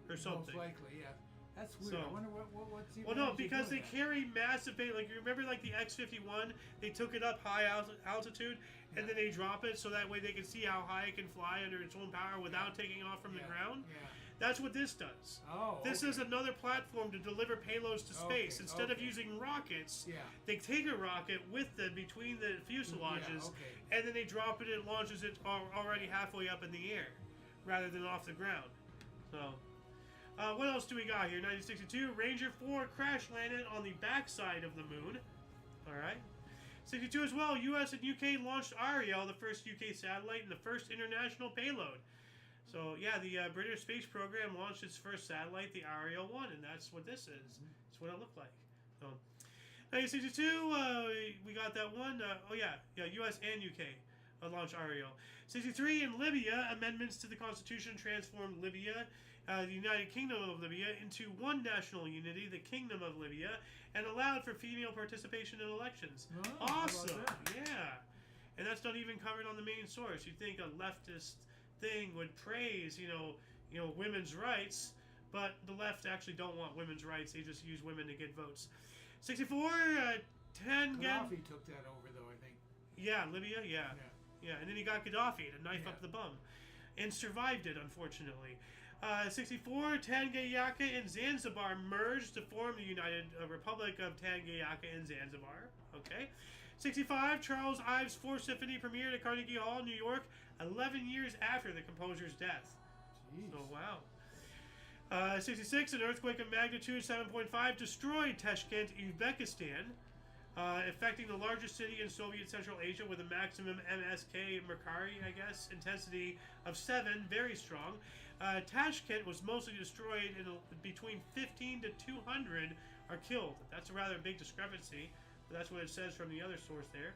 or something. Most likely, yeah. That's weird. So, I wonder what's the well, no, advantage of because they doing that? carry massive payload. Like, you remember, like, the X-51? They took it up high altitude, and then they drop it so that way they can see how high it can fly under its own power without taking off from the ground. Yeah. That's what this does. Oh, This is another platform to deliver payloads to space. Instead of using rockets, they take a rocket with them between the fuselages, and then they drop it and it launches it already halfway up in the air, rather than off the ground. So, what else do we got here? 1962, Ranger 4 crash landed on the backside of the moon. All right. 62 as well, U.S. and U.K. launched Ariel, the first U.K. satellite and the first international payload. So, yeah, the British space program launched its first satellite, the Ariel 1, and that's what this is. That's what it looked like. So, 1962, we got that one. U.S. and U.K. Launched Ariel. 63, in Libya, amendments to the Constitution transformed Libya, the United Kingdom of Libya, into one national unity, the Kingdom of Libya, and allowed for female participation in elections. Oh, awesome. Yeah. And that's not even covered on the main source. You'd think a leftist thing would praise, women's rights, but the left actually don't want women's rights. They just use women to get votes. 64, 10 Gaddafi took that over, though, I think. Yeah, Libya, yeah, and then he got Gaddafi to knife up the bum, and survived it, unfortunately. 64, Tanganyika and Zanzibar merged to form the United Republic of Tanganyika and Zanzibar. Okay. 65, Charles Ives' Fourth Symphony premiered at Carnegie Hall, New York, 11 years after the composer's death. Jeez. So, wow. 66, an earthquake of magnitude 7.5 destroyed Tashkent, Uzbekistan, affecting the largest city in Soviet Central Asia with a maximum MSK Mercari, intensity of 7, very strong. Tashkent was mostly destroyed, and between 15 to 200 are killed. That's a rather big discrepancy, but that's what it says from the other source there.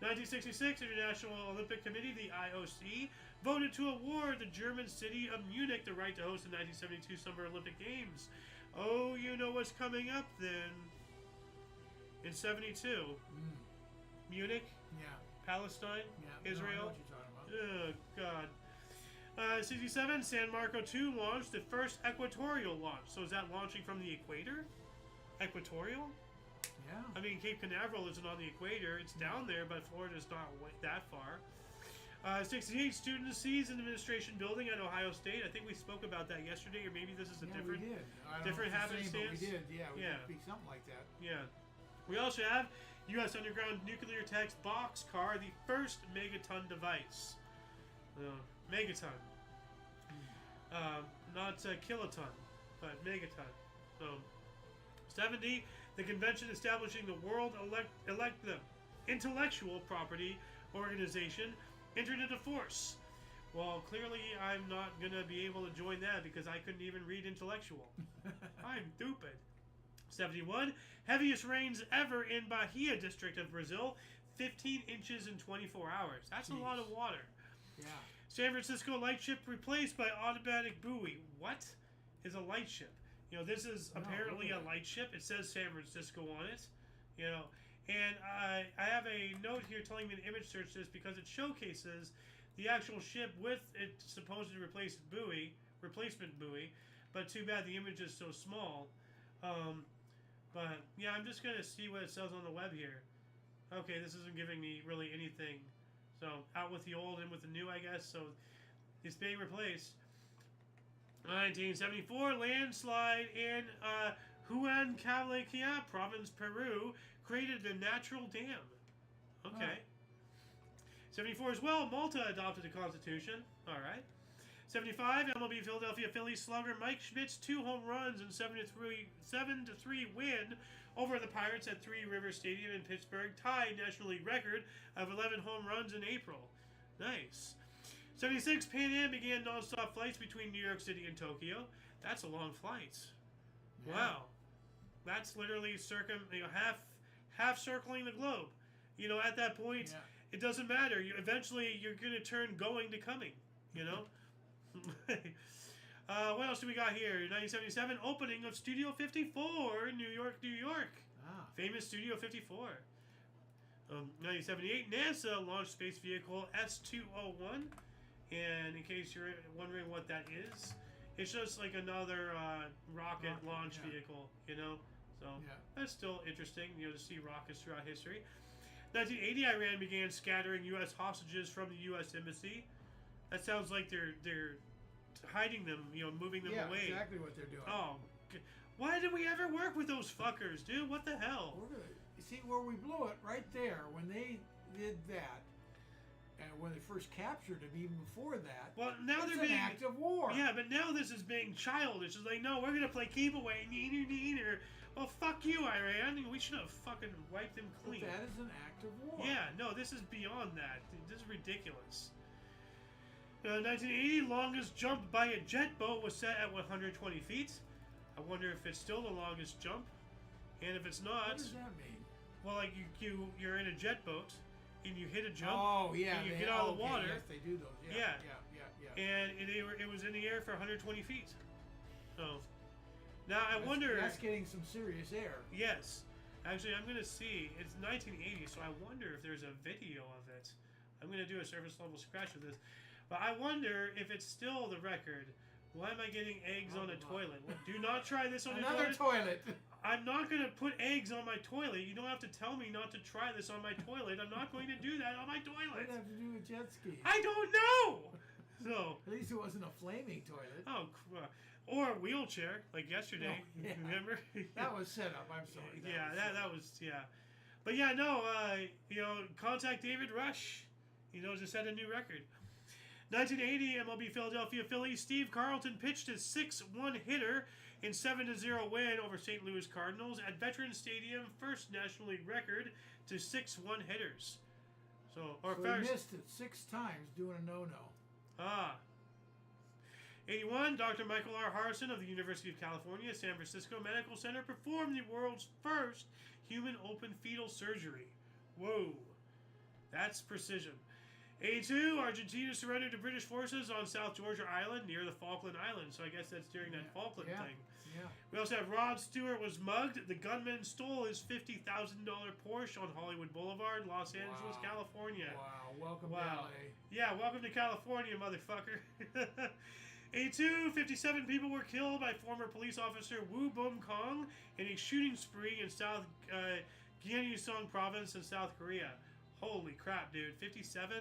1966, International Olympic Committee, the IOC, voted to award the German city of Munich the right to host the 1972 Summer Olympic Games. Oh, you know what's coming up then. In 72. Munich? Yeah. Palestine? Yeah. Israel? No, I know what you're talking about. Oh, God. 67, San Marco 2 launched the first equatorial launch. So is that launching from the equator? Equatorial? Yeah. I mean, Cape Canaveral isn't on the equator. It's down there, but Florida's not that far. 68, students seize an administration building at Ohio State. I think we spoke about that yesterday, or maybe this is a different we did. different I don't know if it's the same, happenstance. but we did. Yeah, we did speak something like that. Yeah. We also have U.S. underground nuclear text boxcar, the first megaton device. Megaton. Not kiloton, but megaton. So, 70, the convention establishing the World Intellectual Property Organization entered into force. Well, clearly I'm not going to be able to join that because I couldn't even read intellectual. I'm stupid. 71, heaviest rains ever in Bahia district of Brazil, 15 inches in 24 hours. That's a lot of water. Yeah. San Francisco lightship replaced by automatic buoy. What is a lightship? This is apparently a lightship. It says San Francisco on it. And I have a note here telling me to image search this because it showcases the actual ship with its supposed replacement buoy. But too bad the image is so small. But yeah, I'm just gonna see what it says on the web here. Okay, this isn't giving me really anything. So out with the old, in with the new, I guess. So it's being replaced. 1974, landslide in Huancavelica province, Peru, created a natural dam. Okay. 74 as well, Malta adopted a constitution. All right. 75, MLB Philadelphia Phillies slugger Mike Schmidt's 2 home runs and 7-3 win over the Pirates at Three Rivers Stadium in Pittsburgh tied National League record of 11 home runs in April. Nice. 76, Pan Am began nonstop flights between New York City and Tokyo. That's a long flight. Yeah. Wow. That's literally half circling the globe. At that point, it doesn't matter. Eventually, you're going to turn going to coming. What else do we got here? 1977, opening of Studio 54 in New York, New York. Famous Studio 54. 1978, NASA launched space vehicle S201. And in case you're wondering what that is, It's just like another rocket launch yeah. vehicle, you know. So Yeah. that's still interesting, you know, to see rockets throughout history. 1980, Iran began scattering U.S. hostages from the U.S. embassy. That sounds like they're hiding them, you know, moving them Yeah, away. exactly what they're doing. Oh, why did we ever work with those fuckers, dude? What the hell? We're gonna you see where we blew it right there when they did that, and when they first captured him. Even before that, Well, now it's they're an being act of war. Yeah, but now this is being childish. It's like, no, we're gonna play keep away, neener. Well, fuck you, Iran. We should have fucking wiped them But clean. that is an act of war. Yeah, no, this is beyond that. This is ridiculous. 1980, longest jump by a jet boat was set at 120 feet. I wonder if it's still the longest jump, and if it's not, What does that mean? well, like you're in a jet boat, and you hit a jump. Oh yeah, and you they, get out of the okay, water. Yes, they do those. Yeah. Yeah. And it was in the air for 120 feet. So now I wonder. That's getting some serious air. Yes, actually, I'm gonna see. It's 1980, so I wonder if there's a video of it. I'm gonna do a surface level scratch of this, but I wonder if it's still the record. Why am I getting eggs on a toilet? Do not try this on Another a toilet. toilet. I'm not going to put eggs on my toilet. You don't have to tell me not to try this on my toilet. I'm not going to do that on my What toilet. did it have to do with jet ski? I don't know. So, At least it wasn't a flaming toilet. or a wheelchair like yesterday. Oh, yeah. Remember? That was set up. I'm sorry. That was But yeah, no. You know, contact David Rush. You know, just set a new record. 1980 MLB Philadelphia Phillies Steve Carlton pitched his 6-1 hitter in 7-0 win over St. Louis Cardinals at Veterans Stadium, first National League record to 6-1 hitters. So he missed it 6 times doing a no-no. 81, Dr. Michael R. Harrison of the University of California, San Francisco Medical Center performed the world's first human open fetal surgery. Whoa, that's precision. 82, Argentina surrendered to British forces on South Georgia Island near the Falkland Islands. So I guess that's during that Falkland thing. Yeah. We also have Rod Stewart was mugged. The gunman stole his $50,000 Porsche on Hollywood Boulevard, Los Angeles, California. Wow. Welcome to LA. Yeah, welcome to California, motherfucker. 82, 57 people were killed by former police officer Wu Bum Kong in a shooting spree in South Gyeongsang province in South Korea. Holy crap, dude. 57?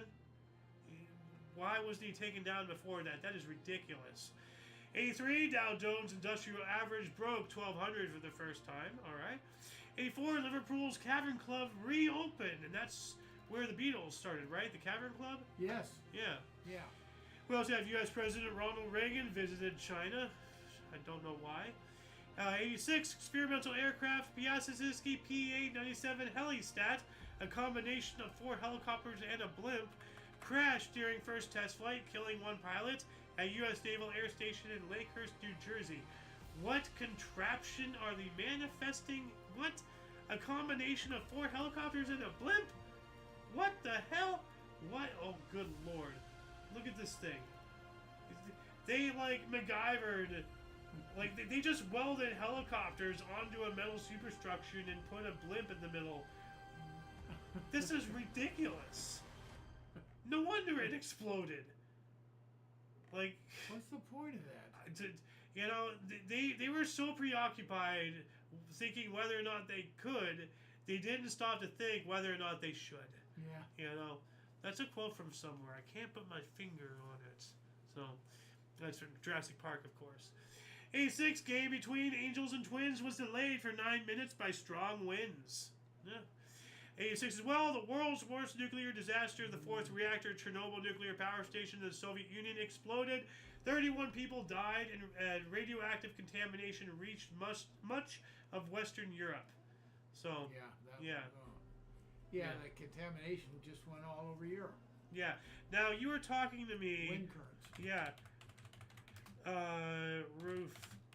Why wasn't he taken down before that? That is ridiculous. 83, Dow Jones Industrial Average broke 1,200 for the first time. All right. 84, Liverpool's Cavern Club reopened, and that's where the Beatles started, right? The Cavern Club? Yes. Yeah. Yeah. We also have U.S. President Ronald Reagan visited China. I don't know why. 86, experimental aircraft Piasecki P-897 Helistat, a combination of 4 helicopters and a blimp, crashed during first test flight, killing 1 pilot at U.S. Naval Air Station in Lakehurst, New Jersey. What contraption are they manifesting? What? A combination of 4 helicopters and a blimp? What the hell? What? Oh, good lord. Look at this thing. They, like, MacGyvered. Like, they just welded helicopters onto a metal superstructure and put a blimp in the middle. This is ridiculous. No wonder it exploded. Like, what's the point of that? You know, they were so preoccupied thinking whether or not they could, they didn't stop to think whether or not they should. Yeah. You know, that's a quote from somewhere. I can't put my finger on it. So, that's from Jurassic Park, of course. 86, game between Angels and Twins was delayed for 9 minutes by strong winds. Yeah. 86 as well, the world's worst nuclear disaster, the 4th reactor Chernobyl nuclear power station in the Soviet Union exploded. 31 people died and radioactive contamination reached much of Western Europe. So, yeah, the contamination just went all over Europe. Yeah. Now, you were talking to me... Wind currents. Yeah. Roof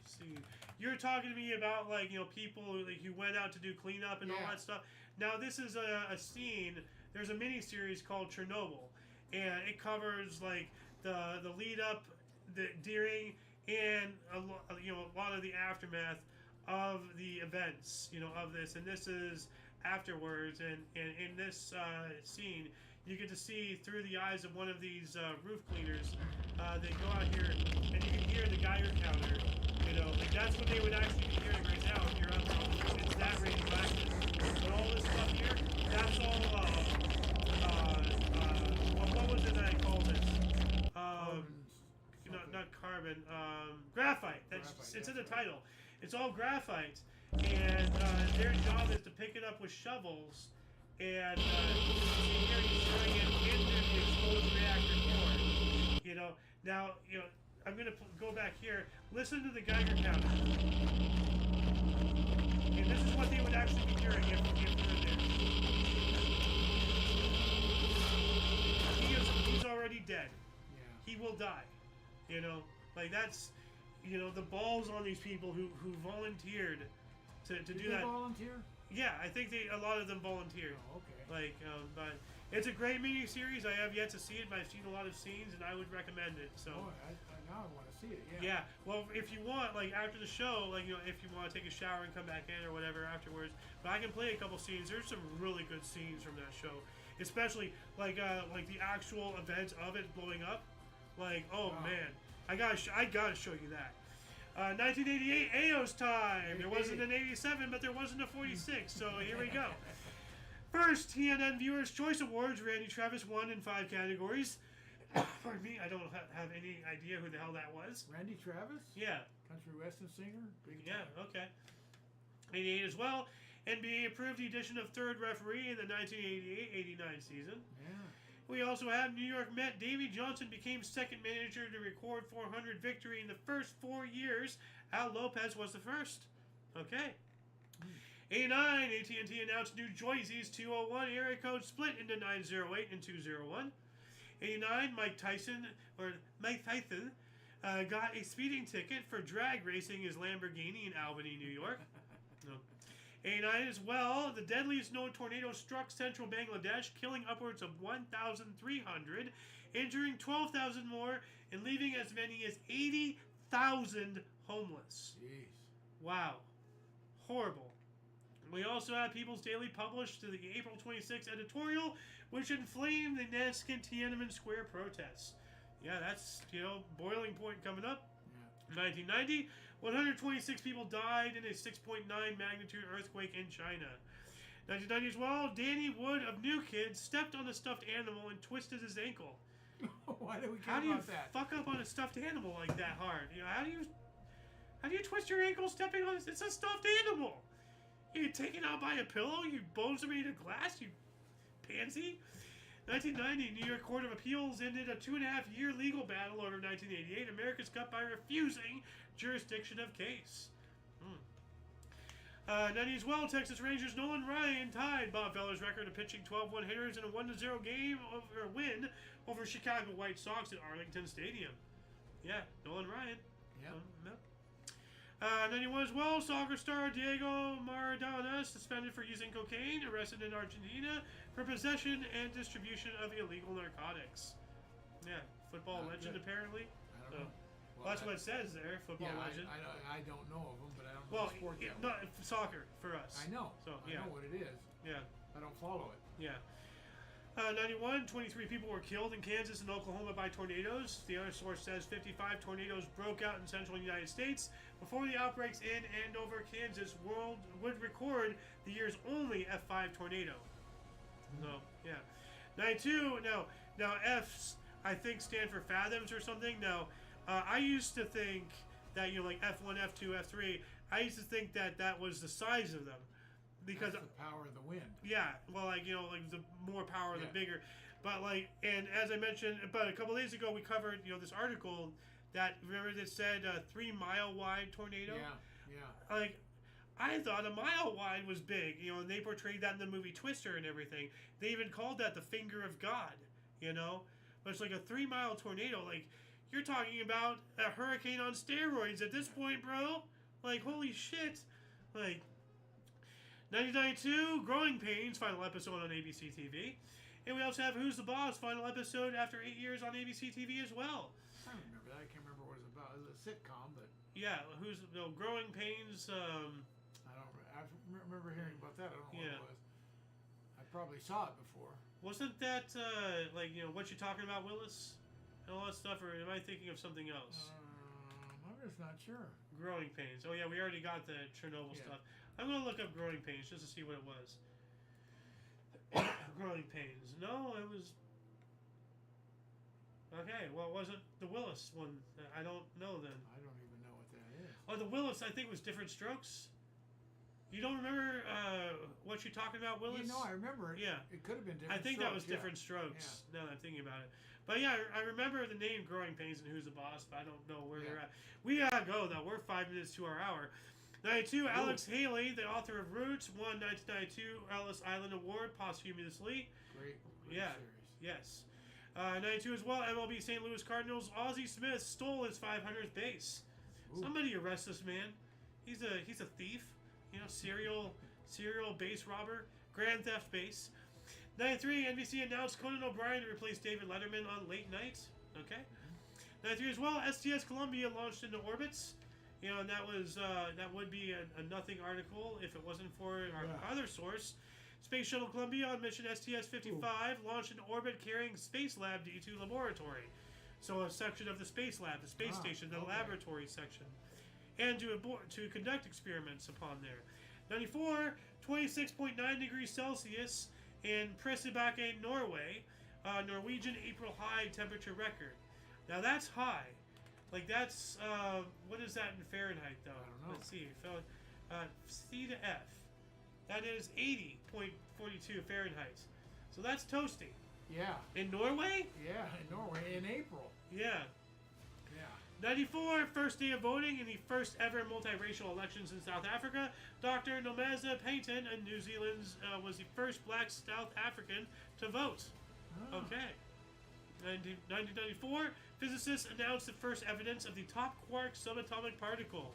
scene. You were talking to me about, like, you know, people like, who went out to do cleanup and all that stuff. Now, this is a scene. There's a mini-series called Chernobyl. And it covers, like, the lead-up, the during, and, a lot of the aftermath of the events, you know, of this. And this is afterwards. And in this scene, you get to see through the eyes of one of these roof cleaners. They go out here, and you can hear the Geiger counter. You know, like that's what they would actually be hearing right now if you're out there. It's that radioactive. But all this stuff here, that's all. What was it that I called this? Not carbon. Graphite. It's in the title. It's all graphite, and their job is to pick it up with shovels. And here he's throwing it into the exposed reactor core. You know, now, you know, I'm going to go back here. Listen to the Geiger counter. And this is what they would actually be hearing if they're there. He's already dead. Yeah. He will die. You know, like that's, you know, the balls on these people who volunteered to do Did that. they volunteer? Yeah, I think a lot of them volunteered. Oh, okay. Like, but it's a great mini series. I have yet to see it, but I've seen a lot of scenes, and I would recommend it. So. Oh, now I want to see it. Yeah. Yeah. Well, if you want, like after the show, like you know, if you want to take a shower and come back in or whatever afterwards, but I can play a couple scenes. There's some really good scenes from that show, especially like the actual events of it blowing up. Like, oh wow. man, I gotta show you that. 1988 AO's time. There wasn't an 87, but there wasn't a 46. So here we go. First, TNN Viewers' Choice Awards. Randy Travis won in 5 categories. Pardon me, I don't have any idea who the hell that was. Randy Travis? Yeah. Country western singer? Big yeah, time. okay. 88 as well. NBA approved the addition of third referee in the 1988-89 season. Yeah. We also have New York Met. Davey Johnson became second manager to record 400 victory in the first 4 years. Al Lopez was the first. Okay. 89, AT&T announced New Jersey's 201 area code split into 908 and 201. 89, Mike Tyson got a speeding ticket for drag racing his Lamborghini in Albany, New York. No. 89 as well, the deadliest known tornado struck central Bangladesh, killing upwards of 1,300, injuring 12,000 more, and leaving as many as 80,000 homeless. Jeez. Wow. Horrible. We also have People's Daily published the April 26th editorial, which inflamed the Naskin Tiananmen Square protests. Yeah, that's, you know, boiling point coming up. Yeah. 1990, 126 people died in a 6.9 magnitude earthquake in China. 1990 as well, Danny Wood of New Kids stepped on a stuffed animal and twisted his ankle. Why do we care about that? How do you fuck up on a stuffed animal like that hard? You know, how do you twist your ankle stepping on it's a stuffed animal? You get taken out by a pillow? You bones are made of glass? You pansy? 1990, New York Court of Appeals ended a 2.5-year legal battle over 1988 America's Cup by refusing jurisdiction of case. 90 as well, Texas Rangers Nolan Ryan tied Bob Feller's record of pitching 12 one-hitters in a 1-0 win over Chicago White Sox at Arlington Stadium. Yeah, Nolan Ryan. Yeah. 91 as well, soccer star Diego Maradona suspended for using cocaine, arrested in Argentina for possession and distribution of illegal narcotics. Yeah, football legend good. apparently. I don't know. Well, that's what it says there, football legend. I don't know of them, but I don't know the sport that not soccer for us. I know. So, I know what it is. Yeah. I don't follow it. Yeah. 91, 23 people were killed in Kansas and Oklahoma by tornadoes. The other source says 55 tornadoes broke out in central United States. Before the outbreaks in Andover, Kansas, world would record the year's only F5 tornado. So, yeah. 92, now F's, I think, stand for fathoms or something. Now, I used to think that, you know, like F1, F2, F3, I used to think that that was the size of them. Because that's the power of the wind. Yeah, well, like, you know, like the more power, the bigger. But like, and as I mentioned, but a couple days ago, we covered, you know, this article that, remember, that said 3 mile wide tornado. Yeah. Like, I thought a mile wide was big, you know, and they portrayed that in the movie Twister and everything. They even called that the finger of God, you know. But it's like a 3 mile tornado. Like, you're talking about a hurricane on steroids at this point, bro. Like, holy shit. Like. 1992, Growing Pains, final episode on ABC TV. And we also have Who's the Boss, final episode after 8 years on ABC TV as well. I remember that. I can't remember what it was about. It was a sitcom, but... Yeah, Growing Pains, I remember hearing about that. I don't know what it was. I probably saw it before. Wasn't that like what you're talking about, Willis, and all that stuff, or am I thinking of something else? I'm just not sure. Growing pains. Oh yeah, we already got the Chernobyl stuff. I'm gonna look up growing pains just to see what it was. Growing pains. No, it was. Okay, well, it wasn't the Willis one. I don't know then. I don't even know what that is. Oh, the Willis, I think, was Different Strokes. You don't remember what you're talking about, Willis? I remember it. Yeah. It could have been Different I think Strokes. that was Different Strokes, now that I'm thinking about it. But yeah, I remember the name Growing Pains and Who's the Boss, but I don't know where they're at. We gotta go, though. We're 5 minutes to our hour. 92, Alex Haley, the author of Roots, won 1992 Ellis Island Award posthumously. Great Yeah. series. Yes. 92 as well, MLB St. Louis Cardinals, Ozzie Smith stole his 500th base. Ooh. Somebody arrest this man. He's a thief. Serial base robber. Grand theft base. 93, NBC announced Conan O'Brien to replace David Letterman on Late Night. Okay. 93 as well, STS Columbia launched into orbits. And that would be a nothing article if it wasn't for our other source. Space Shuttle Columbia on mission STS-55 launched into orbit carrying Space Lab D2 laboratory. So a section of the Space Lab, the space station, the laboratory section. And to conduct experiments upon there. 94, 26.9 degrees Celsius in Presibake, Norway. Norwegian April high temperature record. Now that's high. Like that's, what is that in Fahrenheit though? I don't know. Let's see. C to F. That is 80.42 Fahrenheit. So that's toasty. Yeah. In Norway? Yeah, in Norway in April. Yeah. Yeah. 94, first day of voting in the first ever multiracial elections in South Africa. Dr. Nomeza Payton in New Zealand was the first black South African to vote. Oh. Okay. 1994, physicists announced the first evidence of the top quark subatomic particle.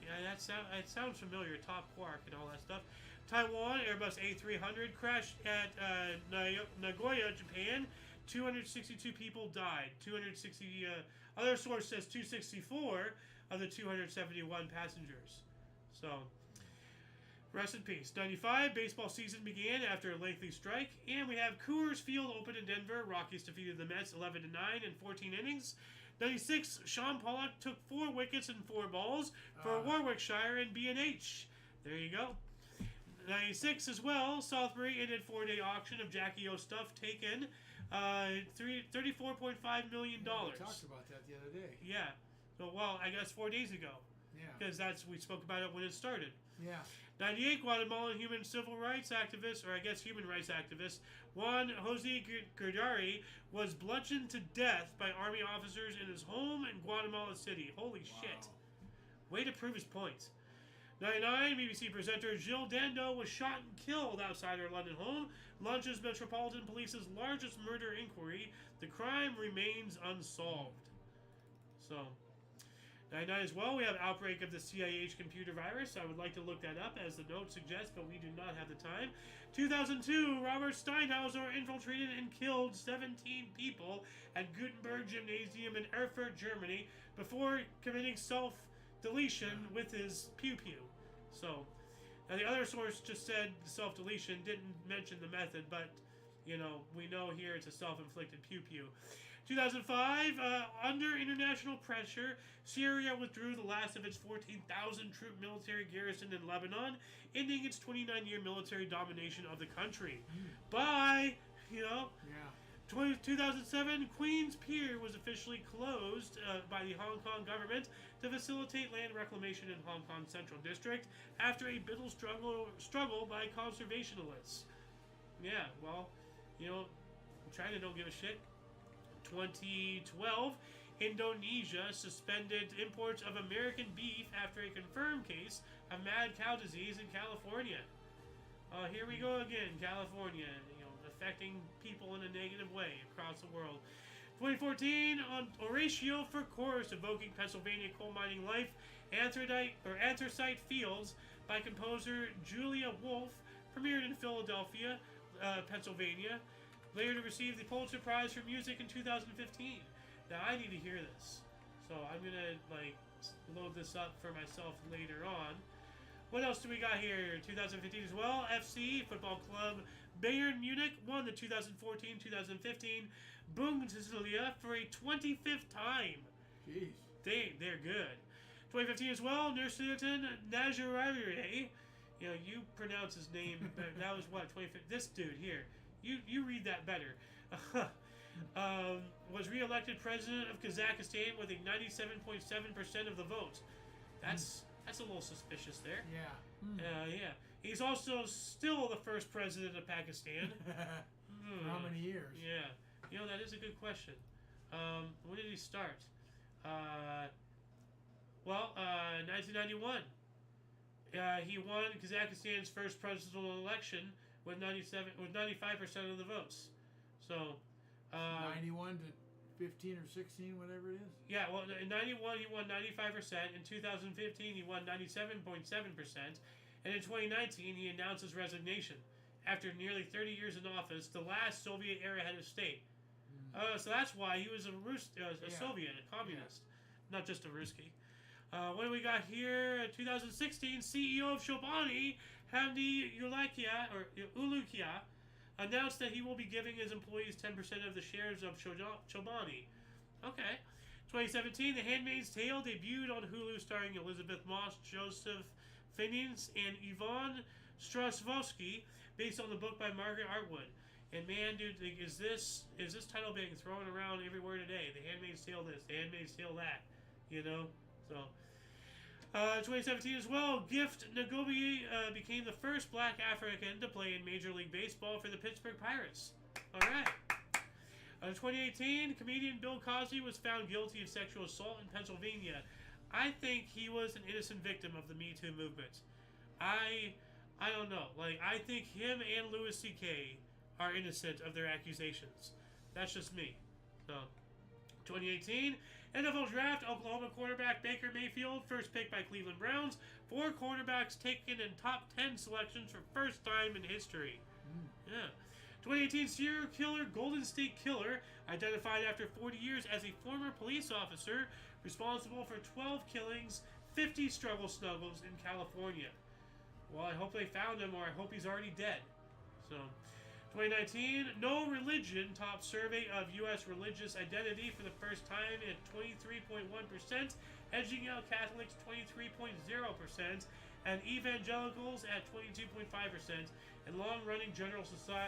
Yeah, that sounds familiar. Top quark and all that stuff. Taiwan Airbus A300 crashed at Nagoya, Japan. 262 people died. 260. Other source says 264 of the 271 passengers. So, rest in peace. 95, baseball season began after a lengthy strike, and we have Coors Field open in Denver. Rockies defeated the Mets 11-9 in 14 innings. 96, Sean Pollock took 4 wickets and 4 balls for Warwickshire and B&H. There you go. 96 as well, Southbury ended 4-day auction of Jackie O stuff taken. $34.5 million. We talked about that the other day. Yeah. So, well, I guess 4 days ago. Yeah. Because we spoke about it when it started. Yeah. 98, Guatemalan human civil rights activist, or I guess human rights activist, Juan Jose Gerdari was bludgeoned to death by army officers in his home in Guatemala City. Holy shit. Way to prove his point. 99, BBC presenter Jill Dando was shot and killed outside her London home. Launches Metropolitan Police's largest murder inquiry. The crime remains unsolved. So, 99 as well, we have outbreak of the CIH computer virus. I would like to look that up as the note suggests, but we do not have the time. 2002, Robert Steinhauser infiltrated and killed 17 people at Gutenberg Gymnasium in Erfurt, Germany, before committing self-deletion with his pew-pew. So, now the other source just said self-deletion, didn't mention the method, but, we know here it's a self-inflicted pew-pew. 2005, under international pressure, Syria withdrew the last of its 14,000 troop military garrison in Lebanon, ending its 29-year military domination of the country. By, 2007, Queen's Pier was officially closed by the Hong Kong government to facilitate land reclamation in Hong Kong Central District after a bitter struggle by conservationists. Yeah, well, China don't give a shit. 2012, Indonesia suspended imports of American beef after a confirmed case of mad cow disease in California. Here we go again, California, affecting people in a negative way across the world. 2014, on Oratio for Chorus, evoking Pennsylvania coal mining life, anthracite fields by composer Julia Wolfe, premiered in Philadelphia, Pennsylvania. Later to receive the Pulitzer Prize for Music in 2015. Now I need to hear this, so I'm gonna load this up for myself later on. What else do we got here? 2015 as well. FC Football Club Bayern Munich won the 2014-2015 Bundesliga for a 25th time. Jeez. They're good. 2015 as well. Nursultan Najariye. You know, you pronounce his name. That was what 2015. This dude here. You read that better. Was re-elected president of Kazakhstan with a 97.7% of the votes. That's a little suspicious there. Yeah. Yeah. He's also still the first president of Pakistan. For how many years? Yeah. You know, that is a good question. When did he start? 1991. He won Kazakhstan's first presidential election with 95% of the votes. So, 91 to 15 or 16, whatever it is. Yeah, well, in 91 he won 95%. In 2015 he won 97.7%, and in 2019 he announced his resignation after nearly 30 years in office, the last Soviet-era head of state. So that's why he was a Soviet, a communist, not just a Ruski. What do we got here? 2016, CEO of Chobani, Hamdi Ulukia, announced that he will be giving his employees 10% of the shares of Chobani. Okay. 2017, The Handmaid's Tale debuted on Hulu, starring Elizabeth Moss, Joseph Fiennes, and Yvonne Strahovski, based on the book by Margaret Atwood. And man, dude, is this title being thrown around everywhere today? The Handmaid's Tale this, The Handmaid's Tale that, you know? So, 2017 as well, Gift Nagobi became the first black African to play in Major League Baseball for the Pittsburgh Pirates. All right. 2018, comedian Bill Cosby was found guilty of sexual assault in Pennsylvania. I think he was an innocent victim of the Me Too movement. I don't know. Like, I think him and Louis C.K. are innocent of their accusations. That's just me. So, 2018, NFL Draft, Oklahoma quarterback Baker Mayfield, first pick by Cleveland Browns. 4 quarterbacks taken in top 10 selections for first time in history. Yeah. 2018 serial killer Golden State Killer, identified after 40 years as a former police officer responsible for 12 killings, 50 struggle snuggles in California. Well, I hope they found him, or I hope he's already dead. So, 2019, No Religion topped survey of U.S. religious identity for the first time at 23.1%, edging out Catholics 23.0%, and evangelicals at 22.5%, and long-running general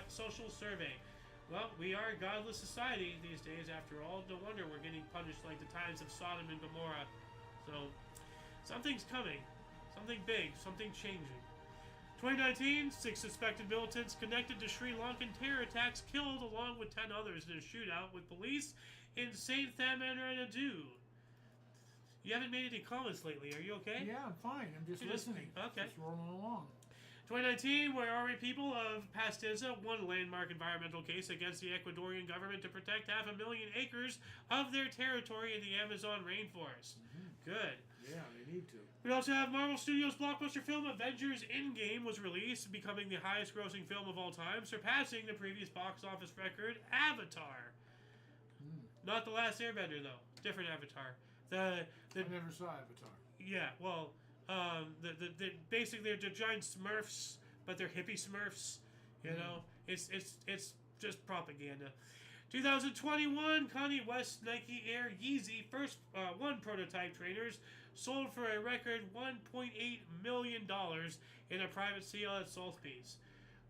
social survey. Well, we are a godless society these days, after all. No wonder we're getting punished like the times of Sodom and Gomorrah. So, something's coming. Something big. Something changing. 2019, 6 suspected militants connected to Sri Lankan terror attacks killed along with 10 others in a shootout with police in St. Thammaranadu. You haven't made any comments lately. Are you okay? Yeah, I'm fine. I'm just listening. Okay. Just rolling along. 2019, Wairari people of Pastiza won a landmark environmental case against the Ecuadorian government to protect 500,000 acres of their territory in the Amazon rainforest. Good. Yeah, they need to. We also have Marvel Studios' blockbuster film Avengers Endgame was released, becoming the highest grossing film of all time, surpassing the previous box office record, Avatar. Not The Last Airbender, though. Different Avatar. I never saw Avatar. Yeah, well, basically they're giant Smurfs, but they're hippie Smurfs. You know, it's just propaganda. 2021, Kanye West Nike Air Yeezy first one prototype trainers sold for a record $1.8 million in a private sale at Sotheby's.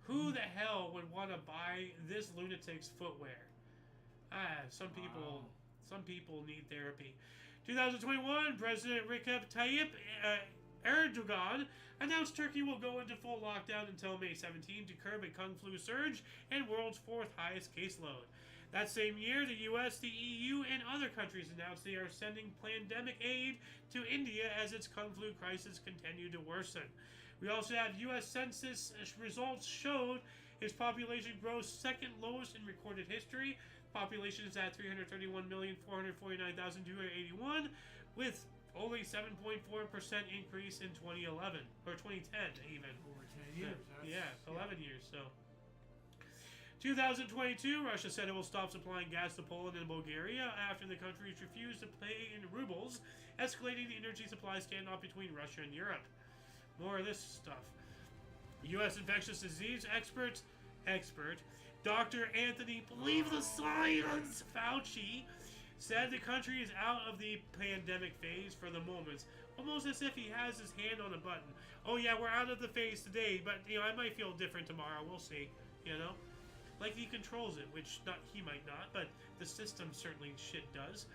Who the hell would want to buy this lunatic's footwear? Some people need therapy. 2021, President Recep Tayyip Erdogan announced Turkey will go into full lockdown until May 17 to curb a Kung Flu surge and world's 4th highest caseload. That same year, the U.S., the EU, and other countries announced they are sending pandemic aid to India as its Kung Flu crisis continued to worsen. We also have U.S. Census results showed its population grows second lowest in recorded history. Population is at 331,449,281, with only 7.4% increase in 2011 or 2010 even. Over 10 years. Yeah, 11 years. So, 2022, Russia said it will stop supplying gas to Poland and Bulgaria after the countries refused to pay in rubles, escalating the energy supply standoff between Russia and Europe. More of this stuff. U.S. infectious disease expert Dr. Anthony, believe the science, Fauci, said the country is out of the pandemic phase for the moment, almost as if he has his hand on a button. Oh yeah, we're out of the phase today, but I might feel different tomorrow. We'll see. Like he controls it, which he might not, but the system certainly shit does.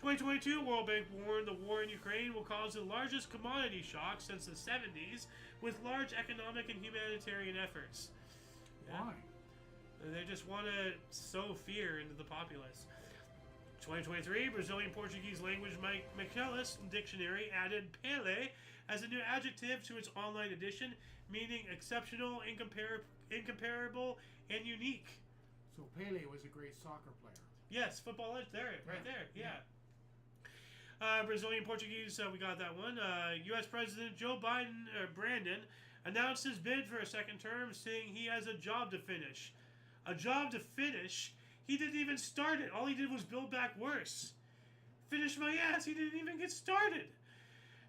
2022, World Bank warned the war in Ukraine will cause the largest commodity shock since the 70s, with large economic and humanitarian efforts. Why? They just want to sow fear into the populace. 2023, Brazilian Portuguese language Michaelis Dictionary added Pele as a new adjective to its online edition, meaning exceptional, incomparable, and unique. So Pele was a great soccer player. Yes, football edge there, right there, yeah. Brazilian Portuguese, we got that one. U.S. President Joe Brandon announced his bid for a second term, saying he has a job to finish. A job to finish? He didn't even start it. All he did was build back worse. Finish my ass, he didn't even get started.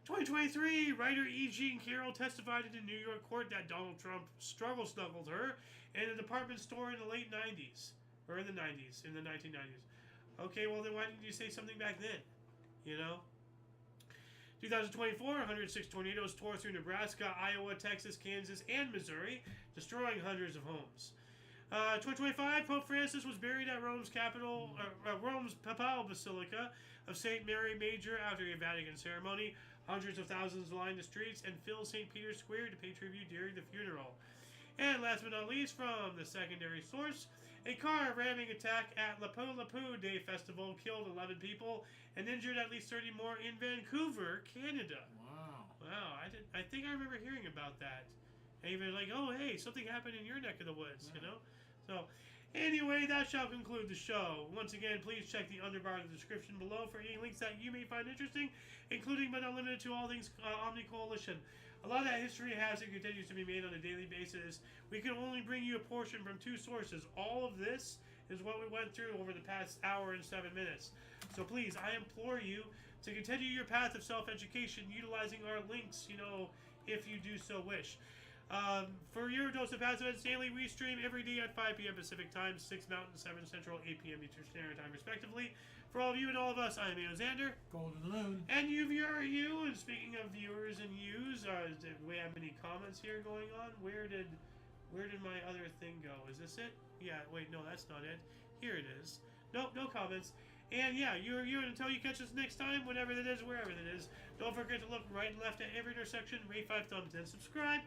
2023, writer E. Jean Carroll testified in a New York court that Donald Trump struggle-snuggled her in a department store in the late 90s. Or in the 90s, in the 1990s. Okay, well then why didn't you say something back then? 2024, 106 tornadoes tore through Nebraska, Iowa, Texas, Kansas, and Missouri, destroying hundreds of homes. 2025, Pope Francis was buried at Rome's Papal Basilica of St. Mary Major after a Vatican ceremony. Hundreds of thousands lined the streets and filled St. Peter's Square to pay tribute during the funeral. And last but not least, from the secondary source, a car ramming attack at Lapu Day Festival killed 11 people and injured at least 30 more in Vancouver, Canada. Wow, I think I remember hearing about that. And even like, oh hey, something happened in your neck of the woods, So, anyway, that shall conclude the show. Once again, please check the underbar of the description below for any links that you may find interesting, including but not limited to all things Omni Coalition. A lot of that history has and continues to be made on a daily basis. We can only bring you a portion from two sources. All of this is what we went through over the past hour and 7 minutes. So please, I implore you to continue your path of self-education utilizing our links, if you do so wish. For your dose of Passive Ed Stanley, we stream every day at 5 p.m. Pacific Time, 6 Mountain, 7 Central, 8 p.m. Eastern Standard Time, respectively. For all of you and all of us, I am Xander. Golden Loon. And you, viewer, you. And speaking of viewers and yous, do we have any comments here going on? Where did my other thing go? Is this it? Yeah, wait, no, that's not it. Here it is. Nope, no comments. And yeah, you, until you catch us next time, whatever that is, wherever that is. Don't forget to look right and left at every intersection, rate 5 thumbs, and subscribe.